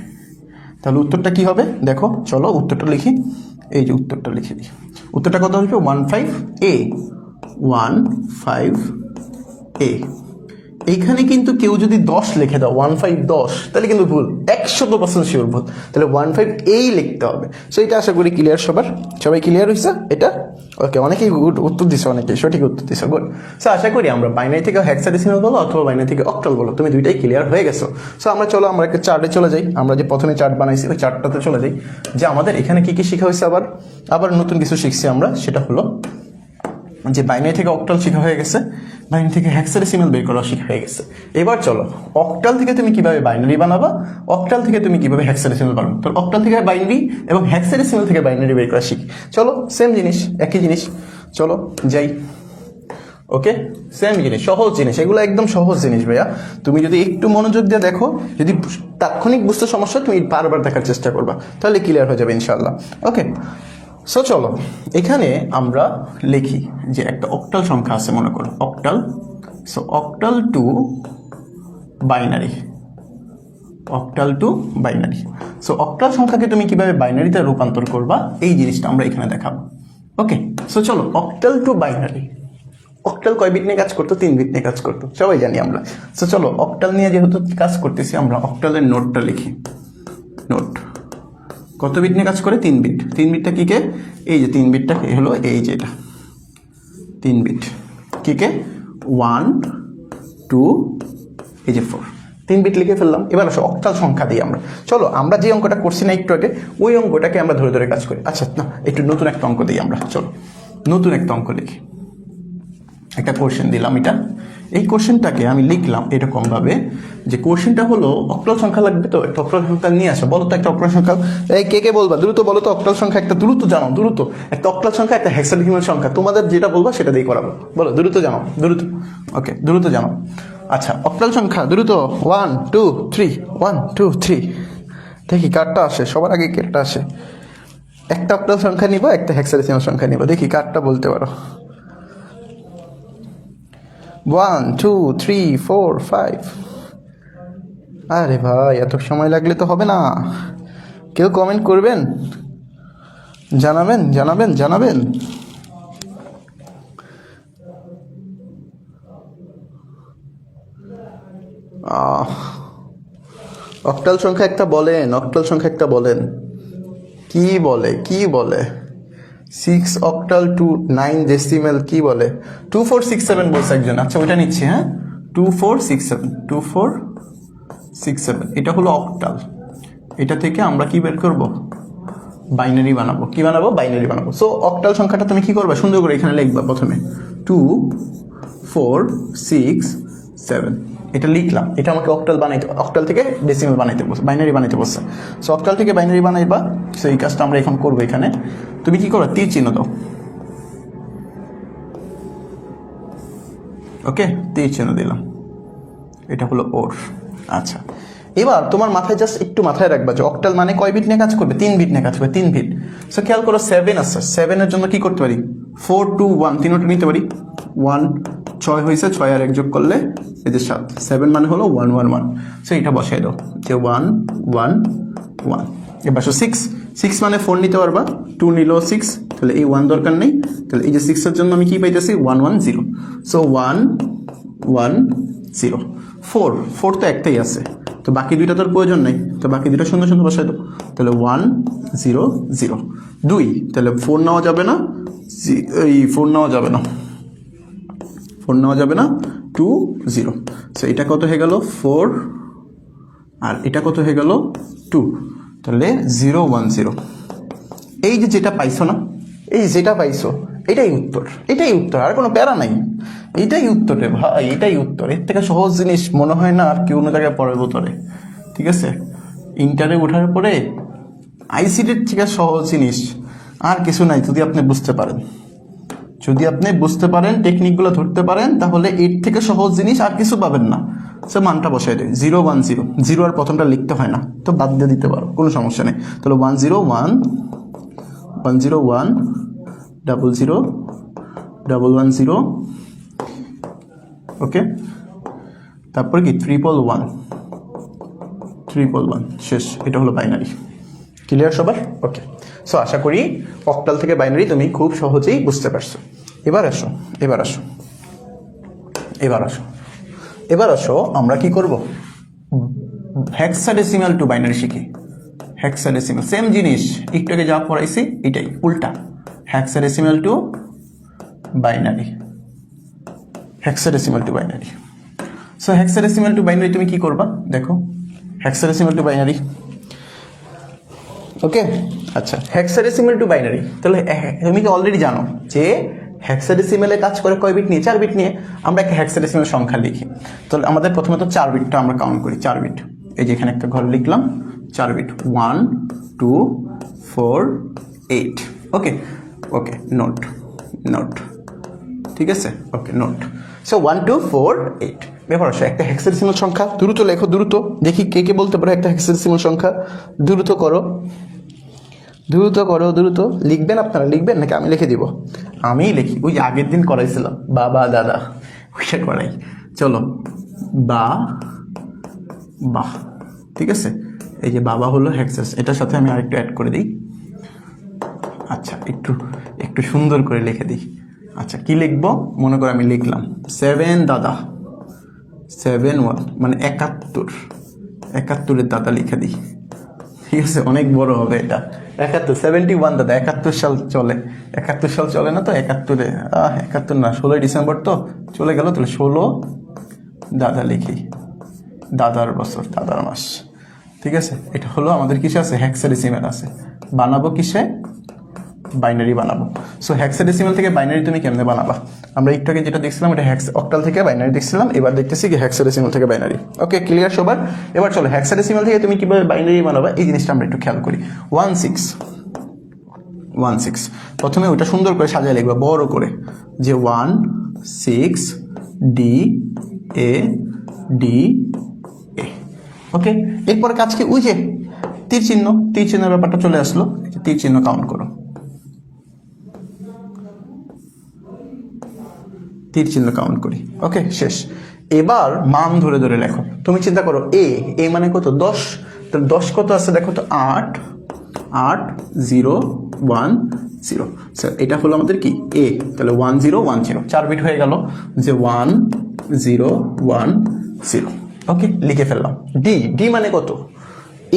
তাহলে উত্তরটা কি হবে দেখো, চলো উত্তরটা লিখি। এই যে উত্তরটা লিখে দিই। উত্তরটা কত হবে? 15A, 15A। এইখানে কিন্তু কেউ যদি 10 লিখে দাও, 15 10, তাহলে কিন্তু ভুল, 100% শিওর ভুল। তাহলে 15A লিখতে হবে। সো এটা আশা করি ক্লিয়ার সবার, সবাই ক্লিয়ার হয়েছে এটা? ওকে, অনেকেই গুড উত্তর দিছে, অনেকেই সঠিক উত্তর দিছে, গুড। সো আশা করি আমরা বাইনারি থেকে হেক্সাডেসিমাল বলো অথবা বাইনারি থেকে অক্টাল বলো, তুমি দুইটাই ক্লিয়ার হয়ে গেছো। সো আমরা চলো আমরা একটা চার্টে চলে যাই। আমরা যে প্রথমে চার্ট বানাইছি ওই চার্টটাতে চলে যাই, যে আমাদের এখানে কি কি শেখা হয়েছে। আবার নতুন কিছু শিখছি আমরা, সেটা হলো যে বাইনারি থেকে অক্টাল শেখা হয়ে গেছে, বাইনারি থেকে হেক্সাডেসিমাল বের করা শেখা হয়ে গেছে। এবার চলো অক্টাল থেকে তুমি কিভাবে বাইনারি বানাবা, অক্টাল থেকে তুমি কিভাবে হেক্সাডেসিমাল বানাবো। তো অক্টাল থেকে বাইনারি এবং হেক্সাডেসিমাল থেকে বাইনারি বের করা শিখি। চলো, সেম জিনিস, একই জিনিস, চলো যাই। ওকে, সেম জিনিস, সহজ জিনিস, এগুলো একদম সহজ জিনিস ভাইয়া। তুমি যদি একটু মনোযোগ দিয়ে দেখো, যদি তাৎক্ষণিক বুঝতে সমস্যা, তুমি বারবার দেখার চেষ্টা করবা, তাহলে ক্লিয়ার হয়ে যাবে ইনশাআল্লাহ। ওকে, সো চলো এখানে আমরা লিখি যে একটা অক্টাল সংখ্যা আছে, মনে করো octal. So octal two binary, octal two binary. So octal সংখ্যাকে তুমি কিভাবে বাইনারিতে রূপান্তর করবা, এই জিনিসটা আমরা এখানে দেখাবো। ওকে, সো চলো অক্টাল টু বাইনারি। অক্টাল কয় বিট নিয়ে কাজ করতো? 3 বিট নিয়ে কাজ করতো, সবাই জানি আমরা। সো চলো অক্টাল নিয়ে যেহেতু কাজ করতেছি, আমরা অক্টালের নোটটা লিখি। নোট কত বিট নিয়ে কাজ করে? 3 বিট। 3 বিটটা কি কে? এই যে 3 বিটটা হলো এই যে এটা 3 বিট। কি কে? 1 2 এই যে 4, 3 বিট লিখে ফেললাম। এবার আসো অক্টাল সংখ্যা দিই আমরা। চলো আমরা যে অঙ্কটা করছি না একটু আগে, ওই অঙ্কটাকে আমরা ধরে ধরে কাজ করি। আচ্ছা না, একটু নতুন একটা অঙ্ক দিই আমরা। চলো নতুন একটা অঙ্ক লিখি। একটা কোশ্চেন দিলাম, এটা এই কোশ্চেনটাকে আমি লিখলাম এরকম ভাবে যে কোশ্চেনটা হলো অক্টাল সংখ্যা লাগবে, তো একটা অক্টাল সংখ্যা নিয়ে আসো। বলো তো একটা অক্টাল সংখ্যা, এই কে বলবা দ্রুত বলো তো অক্টাল সংখ্যা একটা, দ্রুত জানো, দ্রুত একটা অক্টাল সংখ্যা, একটা হেক্সাডেসিমাল সংখ্যা, তোমাদের যেটা বলবা সেটা দিয়ে করাবো। বলো দ্রুত জানো, দ্রুত। ওকে, দ্রুত জানো। আচ্ছা অক্টাল সংখ্যা দ্রুত, 1 2 3, 1 2 3। দেখি কারটা আসে সবার আগে, কারটা আসে। একটা অক্টাল সংখ্যা নিব, একটা হেক্সাডেসিমাল সংখ্যা নিব, দেখি কারটা বলতে পারো। 1 2 3 4 5। আরে ভাই এত সময় লাগলে তো হবে না, কেউ কমেন্ট করবেন, জানাবেন। অক্টাল সংখ্যা একটা বলেন, অক্টাল সংখ্যা একটা বলেন। কি বলে 6 অক্টাল টু 9 ডেসিমেল কি বলে? 2467 বলছে একজন। আচ্ছা ওইটা নিচ্ছি, হ্যাঁ 2467, 6 7 এটা হলো অক্টাল। এটা থেকে আমরা কি বের করব, বাইনারি বানাবো। কি বানাবো, বাইনারি বানাবো। সো অক্টাল সংখ্যাটা তুমি কি করবে, সুন্দর করে এখানে লিখবা। প্রথমে 2 4 6 7 এটা লিখলাম। এটা আমাকে অক্টাল বানাইতে, অক্টাল থেকে ডেসিমাল বানাইতে বলছে, বাইনারি বানাইতে বলছে। সো অক্টাল থেকে বাইনারি বানাইবা। সো এই কাজটা আমরা এখন করবো। এখানে তুমি কি করো, তীর চিহ্ন দাও। ওকে, তীর চিহ্ন দিলাম। এটা হলো ওর। আচ্ছা, এবার তোমার মাথায় জাস্ট একটু মাথায় রাখবা যে অক্টাল মানে কয় বিট নিয়ে কাজ করবে, 3 বিট নিয়ে কাজ করবে, 3 বিট। সো খেয়াল করো 7 আছে, 7 এর জন্য কি করতে পারি, 4 2 1 তিনটা নিতে পারি। 1 6 হয়েছে, 6 আর 1 যোগ করলে এই যে 7, 7 মানে হলো 1 1 1। সো এটা বসাই দাও যে 1 1 1। এবার 6 মানে 4 নিতে পারবা, 2 নিলো 6, তাহলে এই 1 দরকার নেই। তাহলে এই যে 6 এর জন্য আমি কি পাইতেছি, 1 1 0। সো 1 1 0। 4 তো একটাই আছে, তো বাকি দুইটা তোর প্রয়োজন নেই, তো বাকি দুইটা সুন্দর সুন্দর বসাই দাও। তাহলে 1 0 0 2, তাহলে 4 নেওয়া যাবে না, এই 4 নেওয়া যাবে না, 4 নেওয়া যাবে না, 2 0। সো এটা কত হয়ে গেল 4, আর এটা কত হয়ে গেল 2, তাহলে 0 1 0। এই যে যেটা পাইছো না, এই যেটা পাইছো এটাই উত্তর, এটাই উত্তর, আর কোনো প্যারা নাই। এটাই উত্তর রে ভাই, এটাই উত্তর। এর থেকে সহজ জিনিস মনে হয় না আর কেউ অন্য জায়গায় পড়ে বোতরে। ঠিক আছে, ইন্টারে ওঠার পরে আইসিটির থেকে সহজ জিনিস আর কিছু নাই। যদি আপনি বুঝতে পারেন, যদি আপনি বুঝতে পারেন, টেকনিকগুলো ধরতে পারেন, তাহলে এর থেকে সহজ জিনিস আর কিছু পাবেন না। সে মানটা বসাই দেয় 0 1 0, 0 আর প্রথমটা লিখতে হয় না, তো বাদ দিয়ে দিতে পারো, কোনো সমস্যা নেই। তাহলে 1 0 1 1 0 1 0 0 1 1 0। ওকে, তারপর কি 3 1 3 1 শেষ। এটা হলো বাইনারি। ক্লিয়ার সবার? ওকে, সো আশা করি অক্টাল থেকে বাইনারি তুমি খুব সহজেই বুঝতে পারছো। এবার আসো, এবার আসো, এবার আসো, এবার আসো, আমরা কি করব, হেক্সাডেসিমাল টু বাইনারি শিখি। হেক্সাডেসিমাল সেম জিনিস, একটু আগে যা পড়াইছি এটাই উল্টা। Hexadecimal two binary, hexadecimal two binary. So hexadecimal two binary তুমি কি করবা, দেখো হেক্সাডেসিমাল টু বাইনারি। ওকে, আচ্ছা, হেক্সাডেসিমাল টু বাইনারি। তাহলে তুমি কি অলরেডি জানো যে হেক্সাডেসিমালে কাজ করে কয় বিট নিয়ে, 4 বিট নিয়ে। আমরা একটা হেক্সাডেসিমাল সংখ্যা লিখি, তাহলে আমাদের প্রথমে তো 4 বিটটা আমরা কাউন্ট করি। 4 বিট, এই যে এখানে একটা ঘর লিখলাম, 4 বিট 1 2 4 8। ওকে ওকে, নোট নোট, ঠিক আছে, ওকে নোট। সো 1 2 4 8। ব্যাপার আসে একটা হেক্সাডেসিমাল সংখ্যা, দ্রুত লেখো, দ্রুত দেখি কে কে বলতে পারো একটা হেক্সাডেসিমাল সংখ্যা। দ্রুত করো, দ্রুত করো, দ্রুত লিখবেন। আপনারা লিখবেন নাকি আমি লিখে দিব? আমিই লিখি, ওই আগের দিন করাইছিলাম বাবা দাদা, ওইটা করাই। চলো, বা বাহ, ঠিক আছে। এই যে বাবা হলো হেক্সাস, এটার সাথে আমি আরেকটু অ্যাড করে দিই। আচ্ছা, একটু একটু সুন্দর করে লিখে দিই। আচ্ছা, কি লিখবো, মনে করে আমি লিখলাম 7 দাদা, 7 1 মানে 71, 71-এর দাদা লিখে দিই। ঠিক আছে, অনেক বড় হবে এটা। 71 71 দাদা, 71 সাল চলে, 71 সাল চলে না তো 71-এ, 71 না, 16 ডিসেম্বর তো চলে গেল। তাহলে 16 দাদা লিখি, দাদার বছর, দাদার মাস। ঠিক আছে, এটা হলো আমাদের কিসে আছে, হেক্সাডেসিমাল আছে। বানাবো কিসে, বাইনারি বানাবো। সো হেক্সাডেসিমাল থেকে বাইনারি তুমি কেমনে বানাবা, আমরা একটু আগে যেটা দেখছিলাম এটা অক্টাল থেকে বাইনারি দেখছিলাম, এবার দেখতেছি কি হেক্সাডেসিমাল থেকে বাইনারি। ওকে, ক্লিয়ার সবার? এবার চলো হেক্সাডেসিমাল থেকে তুমি কিভাবে বাইনারি বানাবা এই জিনিসটা আমরা একটু খেয়াল করি। 1 6 1 6, প্রথমে ওটা সুন্দর করে সাজিয়ে লিখবা বড় করে, যে 1 6 ডি এ ডি এ। ওকে, এরপরে কাজ কি, ওই যে তীর চিহ্ন, তীর চিহ্নের ব্যাপারটা চলে আসলো। তীর চিহ্ন কাউন্ট করো, তীর চিহ্ন কাউন্ট করি। ওকে, শেষ। এবার মান ধরে ধরে লেখো। তুমি চিন্তা করো এ মানে কত, 10। তাহলে 10 কত আছে দেখো তো, 8 8 0 1 0। স্যার এটা হলো আমাদের কি এ, তাহলে 1 0 1 0, 4 বিট হয়ে গেল, যে 1 0 1 0। ওকে, লিখে ফেললাম। ডি, ডি মানে কত,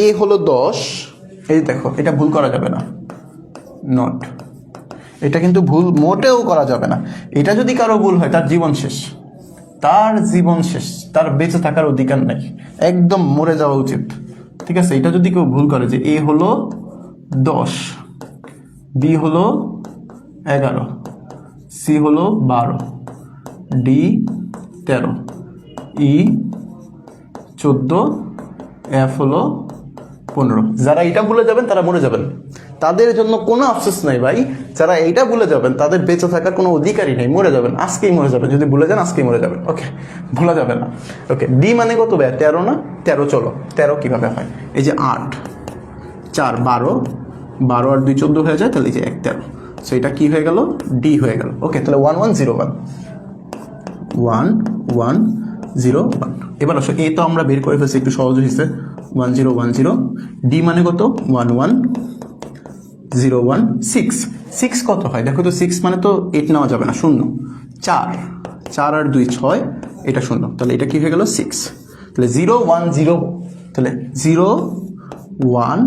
এ হলো 10। এই দেখো, এটা ভুল করা যাবে না, নট, এটা কিন্তু ভুল মোটেও করা যাবে না। এটা যদি কারো ভুল হয় তার জীবন শেষ, তার জীবন শেষ। তার বেঁচে থাকার অধিকার নাই, একদম মরে যাওয়া উচিত। ঠিক আছে, এটা যদি কেউ ভুল করে যে এ হলো 10, বি হলো 11, সি হলো 12, ডি 13, ই 14, এফ হলো 15। যারা এটা ভুলে যাবেন তারা মরে যাবেন, তাদের জন্য কোনো আফসোস নাই ভাই। যারা এইটা ভুলে যাবেন তাদের বেঁচে থাকার কোনো অধিকারই নেই, মরে যাবেন, আজকেই মরে যাবেন। যদি ভুলে যান আজকেই মরে যাবেন, ওকে, ভোলা যাবে না। ওকে, ডি মানে কত ভাই? 13 না? 13, চলো 13 কিভাবে হয়? এই যে 8, 4, 12, 12 আর 2 14 হয়ে যায়, তাহলে এই যে 1 13। সো এটা কি হয়ে গেল? ডি হয়ে গেল। ওকে, তাহলে 1 1 0 1, 1 1 0 1। এবার আসো, এ তো আমরা বের করে ফেলছি, একটু সহজ হয়েছে। 1 0 1 0। ডি মানে কত? 1 1 0 1 6। 6 কত হয় দেখো তো? 6 মানে তো 8 নেওয়া যাবে না, শূন্য। 4 4 আর 2 6, এটা শূন্য, তাহলে এটা কি হয়ে গেল? 6। তাহলে 0 1 0, তাহলে 0 1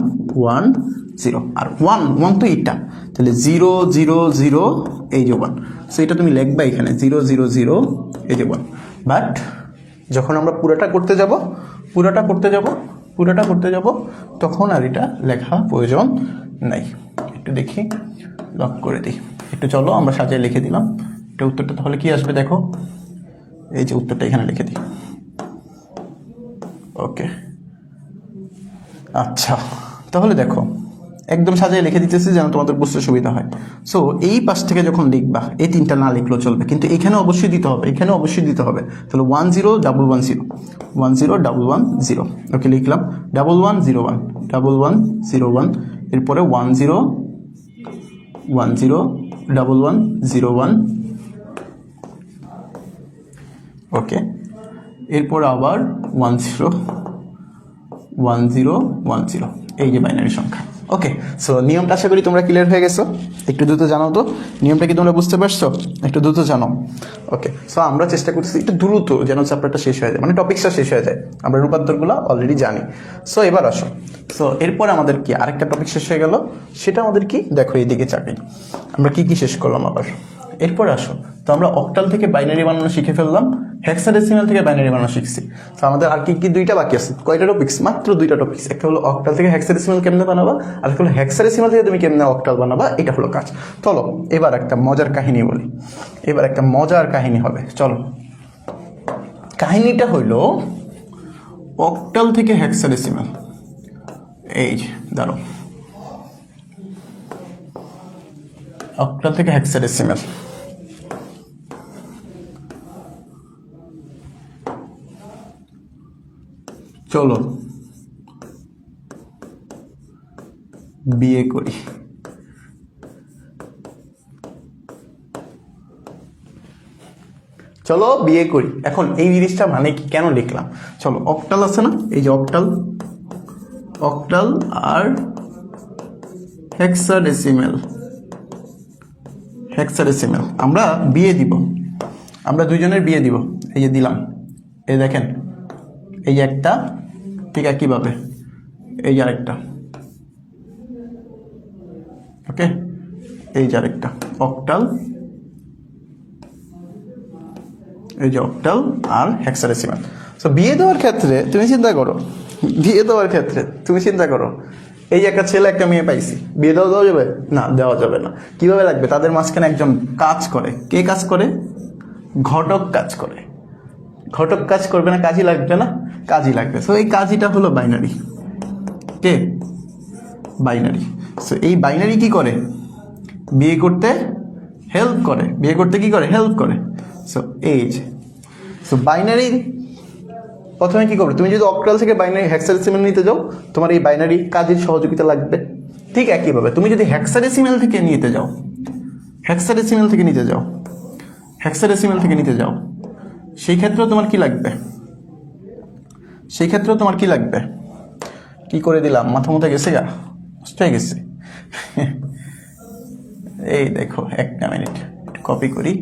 1 0, আর 1 1 তো এটা, তাহলে 0 0 0 এই যে 1। সো এটা তুমি লিখবা এখানে 0 0 0 এই যে 1। বাট যখন আমরা পুরোটা করতে যাব তখন আর এটা লেখা প্রয়োজন নাই। একটু দেখি, লক করে দিই। একটু চলো আমরা সাজিয়ে লিখে দিলাম। এটা উত্তরটা তাহলে কি আসবে দেখো, এই যে উত্তরটা এখানে লিখে দিই। ওকে, আচ্ছা, তাহলে দেখো একদম সাজিয়ে লিখে দিতেছি যেন তোমাদের বুঝতে সুবিধা হয়। সো এই পাশ থেকে যখন লিখবা, এই তিনটা না লিখলেও চলবে, কিন্তু এখানে অবশ্যই দিতে হবে, তাহলে 1 0 1 1 0, 1 0 1 1 0। ওকে, লিখলাম 1 1 0 1, 1 1 0 1, এরপরে 1 0 1 0 1 1 0 1। ওকে, এরপর আবার 1 0 1 0 1 0, এই যে বাইনারি সংখ্যা। ওকে, সো নিয়মটা আশা করি তোমরা ক্লিয়ার হয়ে গেছো। একটু দ্রুত জানাও তো নিয়মটা কি তোমরা বুঝতে পারছো? একটু দ্রুত জানাও। ওকে, সো আমরা চেষ্টা করতেছি একটু দ্রুত যেন চ্যাপ্টারটা শেষ হয়ে যায়, মানে টপিকসটা শেষ হয়ে যায়। আমরা রূপান্তরগুলো অলরেডি জানি। সো এবার আসো, সো এরপর আমাদের কি আরেকটা টপিক শেষ হয়ে গেল, সেটা আমাদের কি দেখো এইদিকে চাকরি। আমরা কি কি শেষ করলাম আবার? এরপর আসো, তো আমরা অক্টাল থেকে বাইনারি বানানো শিখে ফেললাম, হেক্সাডেসিমাল থেকে বাইনারি বানানো শিখছি। তো আমাদের আর কি কি দুইটা বাকি আছে। কয়টা টপিক্স? মাত্র দুইটা টপিক্স। একটা হলো অক্টাল থেকে হেক্সাডেসিমাল কেমনে বানাবা, আর একটা হলো হেক্সাডেসিমাল থেকে তুমি কেমনে অক্টাল বানাবা, এটা হলো কাজ। চলো এবার একটা মজার কাহিনী বলি, এবার একটা মজার কাহিনী হবে। চলো, কাহিনীটা হইলো অক্টাল থেকে হেক্সাডেসিমাল। এই যে দাঁড়ো, অক্টাল থেকে হেক্সাডেসিমাল। চলো বিয়ে করি। চলো বিয়ে করি। এখন এই জিনিসটা মানে কি, কেন লিখলাম? চলো, অক্টাল আছে না, এই যে অক্টাল, অক্টাল আর হেক্সাডেসিমাল, হেক্সাডেসিমাল আমরা বিয়ে দিব, আমরা দুইজনের বিয়ে দিব। এই যে দিলাম, এই দেখেন, এই একটা, ঠিক একইভাবে এই যে আরেকটা। ওকে, এই যে আরেকটা অক্টাল, এই যে অক্টাল আর হেক্সাডেসিমাল। সো বিয়ে দেওয়ার ক্ষেত্রে তুমি চিন্তা করো, এই যে একটা ছেলে একটা মেয়ে পাইছি, বিয়ে দেওয়া যাবে না? দেওয়া যাবে না। কিভাবে লাগবে? তাদের মাঝখানে একজন কাজ করে। কে কাজ করে? ঘটক কাজ করে। ঘটক কাজ করবে না, কাজই লাগবে না? কাজই লাগবে। সো এই কাজইটা হলো বাইনারি। কে? বাইনারি। সো এই বাইনারি কি করে? বিয়ে করতে হেল্প করে। বিয়ে করতে কি করে? হেল্প করে। সো এই যে, সো বাইনারি প্রথমে কি করবে? তুমি যদি অক্টাল থেকে বাইনারি হেক্সাডেসিমাল নিতে যাও, তোমার এই বাইনারি কাজের সহযোগিতা লাগবে। ঠিক একইভাবে তুমি যদি হেক্সাডেসিমাল থেকে নিতে যাও, হেক্সাডেসিমাল থেকে নিতে যাও, সেই ক্ষেত্রেও তোমার কি লাগবে? কি করে দিলাম, মাথা মতো গেছে গা, নষ্ট হয়ে গেছে। এই দেখো, একটা মিনিট কপি করি,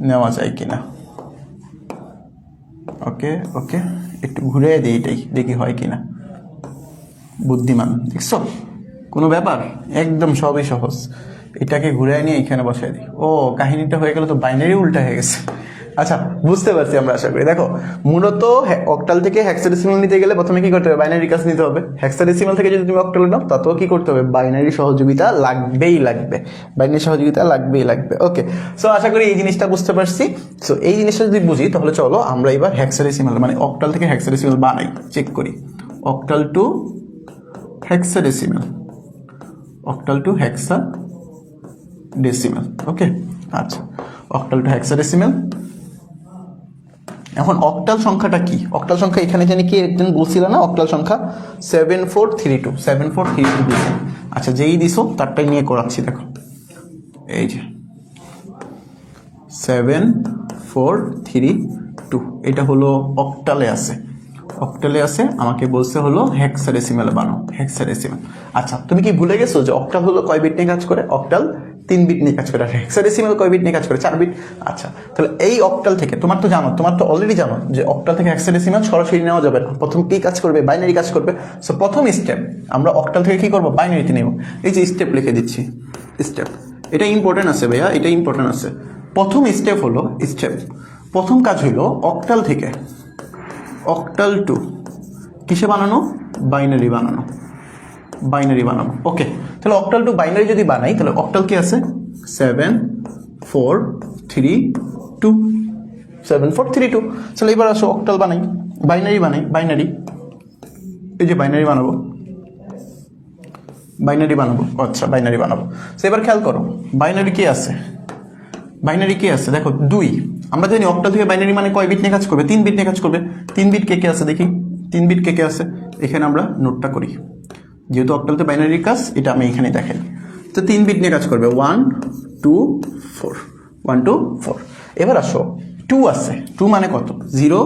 নেওয়া যায় কিনা। ওকে, একটু ঘুরে দিই, এটাই দেখি হয় কিনা। বুদ্ধিমান, দেখছো? কোনো ব্যাপার, একদম সবই সহজ। এটাকে ঘুরে নিয়ে এখানে বসাই দিই। ও, কাহিনীটা হয়ে গেল তো, বাইনারি উল্টা হয়ে গেছে। আচ্ছা বুঝতে পারছি আমরা, আশা করি। দেখো মূলত অক্টাল থেকে হেক্সাডেসিমাল নিতে গেলে প্রথমে কি করতে হবে, বাইনারি কাজ নিতে হবে। হেক্সাডেসিমাল থেকে যদি তুমি অক্টাল নাও তাতেও কি করতে হবে, বাইনারি সহযোগিতা লাগবে, বাইনারি সহযোগিতা লাগবে। ওকে, সো আশা করি এই জিনিসটা বুঝতে পারছি। সো এই জিনিসটা যদি বুঝি তাহলে চলো আমরা এবার হেক্সাডেসিমাল মানে অক্টাল থেকে হেক্সাডেসিমাল বানাই, চেক করি। Octal to hexadecimal, octal to hexadecimal. Okay, আচ্ছা অক্টাল টু হেক্সাডেসিমাল। এখন অক্টাল সংখ্যাটা কি? অক্টাল সংখ্যা এখানে জানি কি একজন বলছিল না, অক্টাল সংখ্যা 7432 দিছে। আচ্ছা যেই দিছো তারটাই নিয়ে করাচ্ছি। দেখো এই যে 7432 এটা হলো অক্টালে আছে, আমাকে বলছে হলো হেক্সাডেসিমাল বানাও, হেক্সাডেসিমাল। আচ্ছা তুমি কি ভুলে গেছো যে অক্টাল হলো কয় বিট নিয়ে কাজ করে? অক্টাল 3 বিট নিয়ে কাজ করে। হেক্সাডেসিমাল কয় বিট নিয়ে কাজ করে? 4 বিট। আচ্ছা তাহলে এই অক্টাল থেকে তোমার তো অলরেডি জানো যে অক্টাল থেকে হেক্সাডেসিমাল সরাসরি নেওয়া যাবে না। প্রথম কি কাজ করবে? বাইনারি কাজ করবে। সো প্রথম স্টেপ আমরা অক্টাল থেকে কি করবো, বাইনারিতে নেব। এই যে স্টেপ লিখে দিচ্ছি, স্টেপ, এটা ইম্পর্টেন্ট আছে ভাইয়া, এটা ইম্পর্টেন্ট আছে। প্রথম স্টেপ হলো প্রথম কাজ হলো অক্টাল থেকে অক্টাল টু কিসে বানানো, বাইনারি বানানো। ওকে, তাহলে অক্টাল টু বাইনারি যদি বানাই তাহলে অক্টাল কি আছে 7432। তাহলে এবার আসো অক্টাল বানাই, বাইনারি। এই যে বাইনারি বানাবো। আচ্ছা বাইনারি বানাবো। তো এবার খেয়াল করো বাইনারি কি আছে, দেখো 2। আমরা জানি অক্টাল থেকে বাইনারি মানে কয় বিট নিয়ে কাজ করবে? 3 বিট নিয়ে কাজ করবে। 3 বিট কে আছে দেখি, 3 বিট কে আছে এখানে আমরা নোটটা করি, যেহেতু অক্টালতে বাইনারি কাজ এটা আমি এখানে দেখাই। তো 3 বিট নিয়ে কাজ করবে 1 2 4। এবার আসো 2 আছে, 2 মানে কত? 0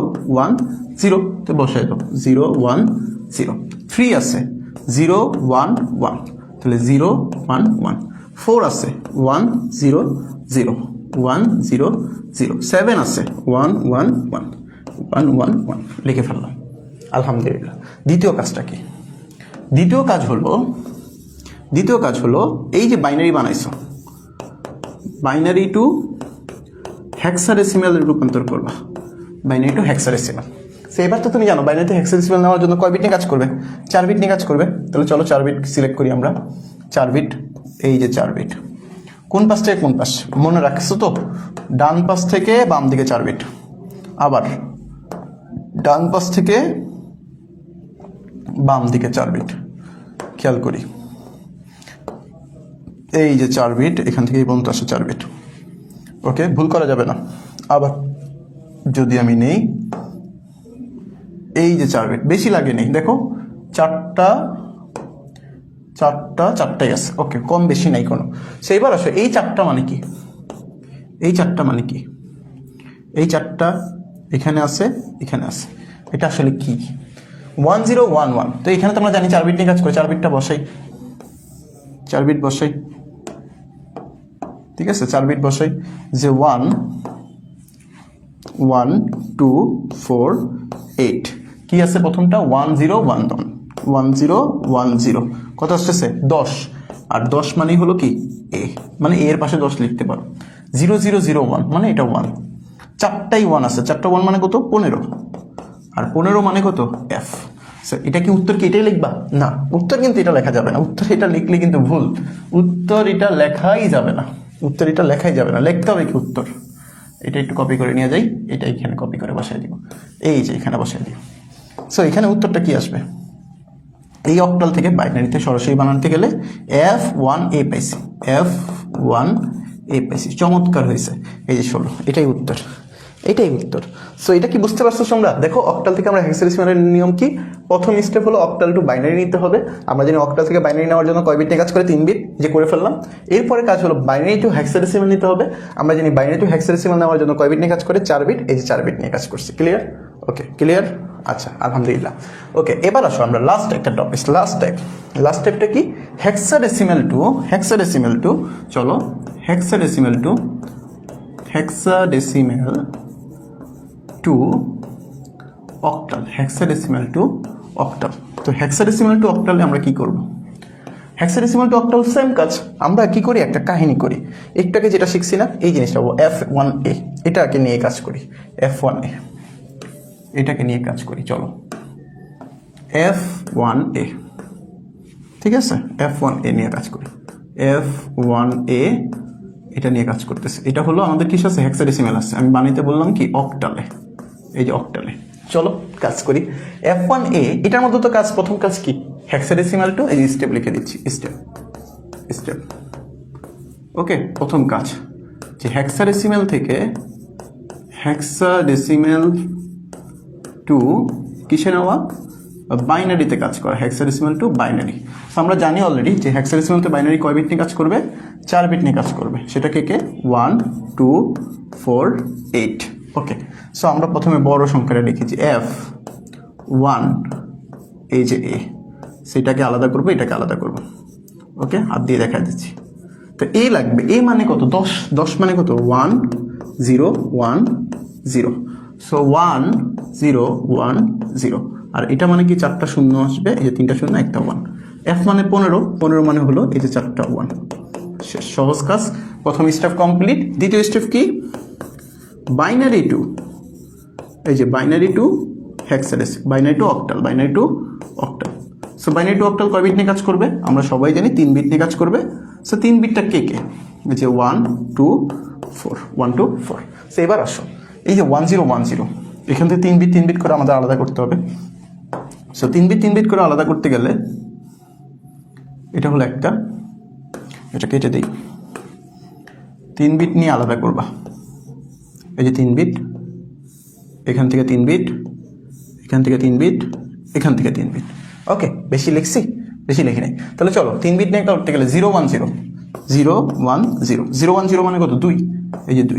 1 0, তো বসাই দাও 0 1 0। 3 আছে 0 1 1, তাহলে 0 1 1। 4 আছে 1 0 0 1 0 0। 7 আছে 1 1 1 1 1 1, লিখে ফেললাম। আলহামদুলিল্লাহ। দ্বিতীয় কাজ হলো এই যে বাইনারি বানাইছো, বাইনারি টু হেক্সাডেসিমাল রূপান্তর করবা, বাইনারি টু হেক্সাডেসিমাল। সো এবার তো তুমি জানো বাইনারি টু হেক্সাডেসিমাল নেওয়ার জন্য কয় বিট নিয়ে কাজ করবে? 4 বিট নিয়ে কাজ করবে। তাহলে চলো 4 বিট সিলেক্ট করি আমরা। 4 বিট, এই যে 4 বিট। কোন পাশ থেকে কোন পাশ মনে রাখছো তো? ডান পাশ থেকে বাম দিকে 4 বিট, আবার ডান পাশ থেকে বাম দিকে 4 বিট। খেয়াল করি এই যে 4 বিট, এখান থেকে এই পর্যন্ত আসে 4 বিট। ওকে, ভুল করা যাবে না। আবার যদি আমি নেই এই যে 4 বিট, বেশি লাগে নেই, দেখো চারটাই আছে। ওকে, কম বেশি নাই কোনো। সো এবার আসো এই 4টা মানে কি, এই 4টা এখানে আছে, এটা আসলে কি? 1011। তো এখানে তো আমরা জানি 4 বিট নিয়ে কাজ করে, 4 বিটটা বসাই, 4 বিট বসাই। ঠিক আছে, 4 বিট বসাই যে 1 1 2 4 8। কি আছে প্রথমটা? 1010 কত আসতেছে? 10। আর 10 মানেই হলো কি এ, মানে এর পাশে 10 লিখতে পারো। 0001 মানে এটা 1, 4টাই 1 আছে। 4টা 1 মানে কত? 15। আর 15 মানে কত? এফ। এটা কি উত্তর কি এটাই লিখবা? না, উত্তর কিন্তু এটা লেখা যাবে না। উত্তর এটা লিখলে কিন্তু ভুল। উত্তর এটা লেখাই যাবে না, লিখতে হবে কি উত্তর? এটা একটু কপি করে নিয়ে যাই, এটা এখানে কপি করে বসাই দিব, এই যে এখানে বসাই দিব। সো এখানে উত্তরটা কি আসবে? এই অক্টাল থেকে বাইনারিতে সরাসরি বানাতে গেলে F1A পাইছি। চমৎকার হয়েছে। এই যে 16, এটাই উত্তর। সো এটা কি বুঝতে পারছো তোমরা? দেখো অক্টাল থেকে আমরা হেক্সাডেসিমালের নিয়ম কি? প্রথম স্টেপ হলো অক্টাল টু বাইনারি নিতে হবে। আমরা জানি অক্টাল থেকে বাইনারি নেওয়ার জন্য কয় বিট নিয়ে কাজ করে? 3 বিট, যে করে ফেললাম। এরপরে কাজ হলো বাইনারি টু হেক্সাডেসিমাল নিতে হবে। আমরা জানি বাইনারি টু হেক্সাডেসিমাল নেওয়ার জন্য কয় বিট নিয়ে কাজ করে? 4 বিট। এই যে 4 বিট নিয়ে কাজ করছি। ক্লিয়ার? ওকে, ক্লিয়ার। আচ্ছা, আলহামদুলিল্লাহ। ওকে, এবার আসো আমরা লাস্ট স্টেপটা কি? হেক্সাডেসিমাল টু চলো হেক্সাডেসিমাল টু অক্টাল। তো হেক্সাডেসিমাল টু অক্টালে আমরা কি করব? হেক্সাডেসিমাল টু অক্টাল সেম কাজ। আমরা কি করি, একটা কাহিনী করি, একটাকে যেটা শিখছি না এই জিনিসটা F1A, এটাকে নিয়ে কাজ করি। F1A এটাকে নিয়ে কাজ করি, চলো F1A, ঠিক আছে, F1A নিয়ে কাজ করি। F1A এটা নিয়ে কাজ করতেছে। এটা হলো আমাদের কিস আছে, হেক্সাডেসিমাল আছে, আমি বানাইতে বললাম কি অক্টালে, এই যে অক্টালে। চলো কাজ করি। F1A এটার মধ্যে তো কাজ, প্রথম কাজ কি, হেক্সাডেসিমাল টু, এই স্টেপ লিখে দিচ্ছি, স্টেপ। ওকে, প্রথম কাজ যে হেক্সাডেসিমাল থেকে হেক্সাডেসিমাল টু কিসে নেওয়া, বাইনারিতে কাজ করা, হেক্সাডেসিমাল টু বাইনারি। তো আমরা জানি অলরেডি যে হেক্সাডেসিমাল টু বাইনারি কয় বিট নিয়ে কাজ করবে, 4 বিট নিয়ে কাজ করবে। সেটা কে 1 2 4 8। ওকে, সো আমরা প্রথমে বড় সংখ্যাটা লিখেছি F1, এই যে A, সেটাকে আলাদা করবো, এটাকে আলাদা করবো। ওকে, হাত দিয়ে দেখা দিচ্ছি। তো A লাগবে, A মানে কত, 10, 10 মানে কত 1 0 1 0, সো 1 0 1 0। আর এটা মানে কি 4টা শূন্য আসবে, এই যে 3টা শূন্য 1টা 1। F মানে 15, 15 মানে হলো এই যে 4টা 1। শেষ, সহজ কাজ। প্রথম স্টেপ কমপ্লিট। দ্বিতীয় স্টেপ কি, বাইনারি টু, এই যে binary two hexadecimal, binary two octal, binary two octal. So binary two octal কয় বিট নিয়ে কাজ করবে, আমরা সবাই জানি 3 বিট নিয়ে কাজ করবে। সো 3 বিটটা কে, এই যে 1 2 4, 1 2 4। সো এবার আসো, এই যে 1 0 1 0, এখান থেকে 3 বিট করে আমাদের আলাদা করতে হবে। সো 3 বিট করে আলাদা করতে গেলে এটা হলো একটা, এটা কেটে দিই, 3 বিট নিয়ে আলাদা করবা। এই যে 3 বিট, এখান থেকে 3 বিট, এখান থেকে 3 বিট, এখান থেকে 3 বিট। ওকে, বেশি লিখছি, বেশি লিখি নাই। তাহলে চলো 3 বিট নিয়ে করতে গেলে 0 1 0 0 1 0, 0 1 0 মানে কত 2, এই যে 2,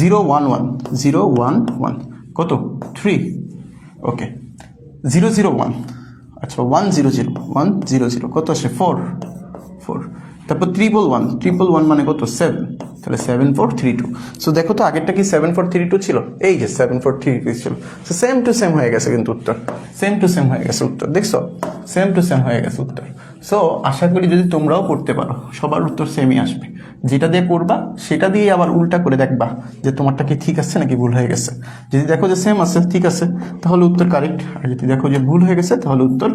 0 1 1 0 1 1 কত 3। ওকে, 0 0 1, আচ্ছা 1 0 0 1 0 0 কত আসে 4 4। তারপর 1 মানে কত 7, তাহলে 7 4 3 2। সো দেখো তো আগেরটা কি 7 4 3 2 ছিল, এই যে 7 4 3 2 ছিল। সো সেম টু সেম হয়ে গেছে কিন্তু উত্তর, সেম টু সেম হয়ে গেছে উত্তর, দেখছো সেম টু সেম হয়ে গেছে উত্তর। সো আশা করি যদি তোমরাও করতে পারো সবার উত্তর সেমই আসবে। যেটা দিয়ে করবা সেটা দিয়ে আবার উল্টা করে দেখবা যে তোমারটা কি ঠিক আছে নাকি ভুল হয়ে গেছে। যদি দেখো যে সেম আছে, ঠিক আছে, তাহলে উত্তর কারেক্ট। আর যদি দেখো যে ভুল হয়ে গেছে তাহলে উত্তর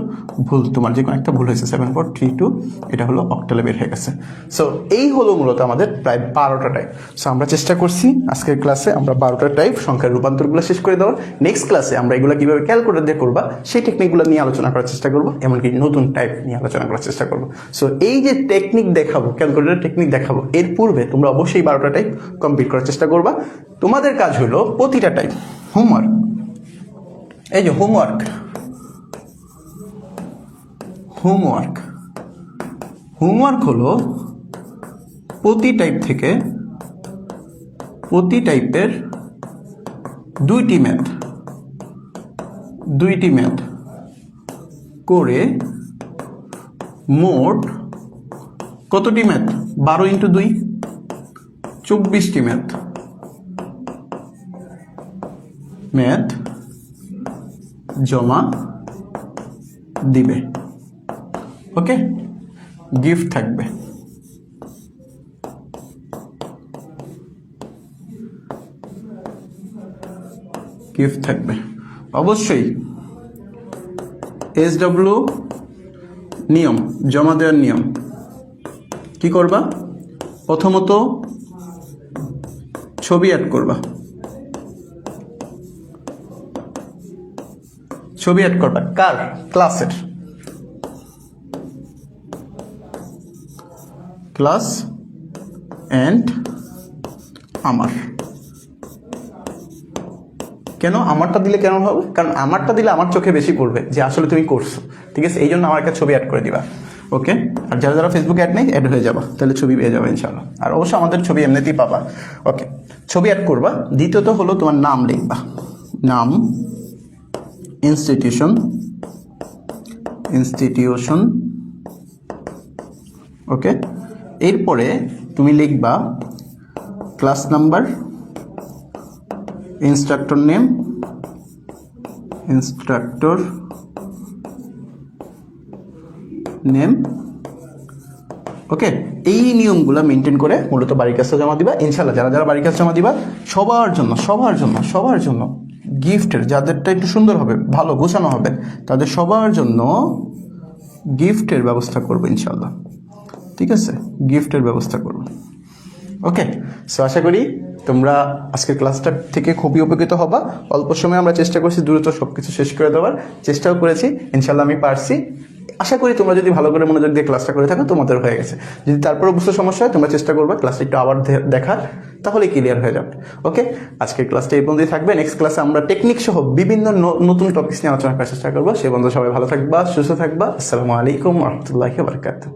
ভুল, তোমার যে কোনো একটা ভুল হয়েছে। 7 4 3 2 এটা হলো অক্টালে বের হয়ে গেছে। সো এই হলো মূলত আমাদের প্রায় 12টা টাইপ। সো আমরা চেষ্টা করছি আজকের ক্লাসে আমরা 12টা টাইপ সংখ্যার রূপান্তরগুলো শেষ করে দেওয়ার। নেক্সট ক্লাসে আমরা এগুলো কিভাবে ক্যালকুলেটর দিয়ে করবা সেই টেকনিকগুলো নিয়ে আলোচনা করার চেষ্টা করবো, এমনকি নতুন টাইপ নিয়ে আলোচনা করার চেষ্টা করবো। সো এই যে টেকনিক দেখাবো, ক্যালকুলেটর টেকনিক দেখাবো, এর পূর্বে তোমরা অবশ্যই 12টা টাইপ কমপ্লিট করার চেষ্টা করবা। তোমাদের কাজ হলো প্রতিটা টাইপ হোমওয়ার্ক, এই যে হোমওয়ার্ক হলো প্রতি টাইপ থেকে প্রতি টাইপের 2টি ম্যাথ করে মোট কতটি ম্যাথ, 12 × 2 24টি ম্যাথ জমা দিবে। ওকে, গিফট থাকবে। অবশ্যই SW নিয়ম, জমা দেওয়ার নিয়ম কি করবা, প্রথমত ছবি অ্যাড করবা, কার, ক্লাসের, ক্লাস অ্যান্ড আমার। কেন আমারটা দিলে কেন হবে, কারণ আমারটা দিলে আমার চোখে বেশি পড়বে যে আসলে তুমি করছো, ঠিক আছে, এই জন্য আমার একটা ছবি অ্যাড করে দিবা। ওকে, আর যারা ফেসবুকে অ্যাড নেই অ্যাড হয়ে যাবা, তাহলে ছবি পেয়ে যাবে ইনশাআল্লাহ। আর অবশ্য আমাদের ছবি এমনিতেই পাবা। ওকে, ছবি অ্যাড করবা। দ্বিতীয়ত হলো তোমার নাম লিখবা, নাম, ইনস্টিটিউশন, ওকে। এরপরে তুমি লিখবা ক্লাস নাম্বার, ইনস্ট্রাক্টর নেম, ওকে, এই নিয়মগুলো মেনটেন করে মূলত বাড়ির কাজটা জমা দিবা। ইনশাল্লাহ যারা যারা বাড়ির কাজ জমা দিবা সবার জন্য গিফটের, যাদেরটা একটু সুন্দর হবে, ভালো গোছানো হবে, তাদের সবার জন্য গিফটের ব্যবস্থা করবো ইনশাল্লাহ। ঠিক আছে, গিফটের ব্যবস্থা করবো। ওকে, সো আশা করি তোমরা আজকের ক্লাসটা থেকে খুবই উপকৃত হবা। অল্প সময়ে আমরা চেষ্টা করছি দ্রুত সব কিছু শেষ করে দেওয়ার, চেষ্টাও করেছি, ইনশাল্লাহ আমি পারছি। আশা করি তোমরা যদি ভালো করে মনোযোগ দিয়ে ক্লাসটা করে থাকো তোমাদের হয়ে গেছে। যদি তারপরেও বুঝতে সমস্যা হয় তোমরা চেষ্টা করবে ক্লাসটা একটু আবার দেখার, তাহলে ক্লিয়ার হয়ে যাবে। ওকে, আজকের ক্লাসটা এই পর্যন্তই থাকবে। নেক্সট ক্লাসে আমরা টেকনিক সহ বিভিন্ন নতুন টপিকস নিয়ে আলোচনা করার চেষ্টা করবো। সে বন্ধু সবাই ভালো থাকবা, সুস্থ থাকবা। আসসালামু আলাইকুম ওয়া রাহমাতুল্লাহি ওয়া বারাকাতুহু।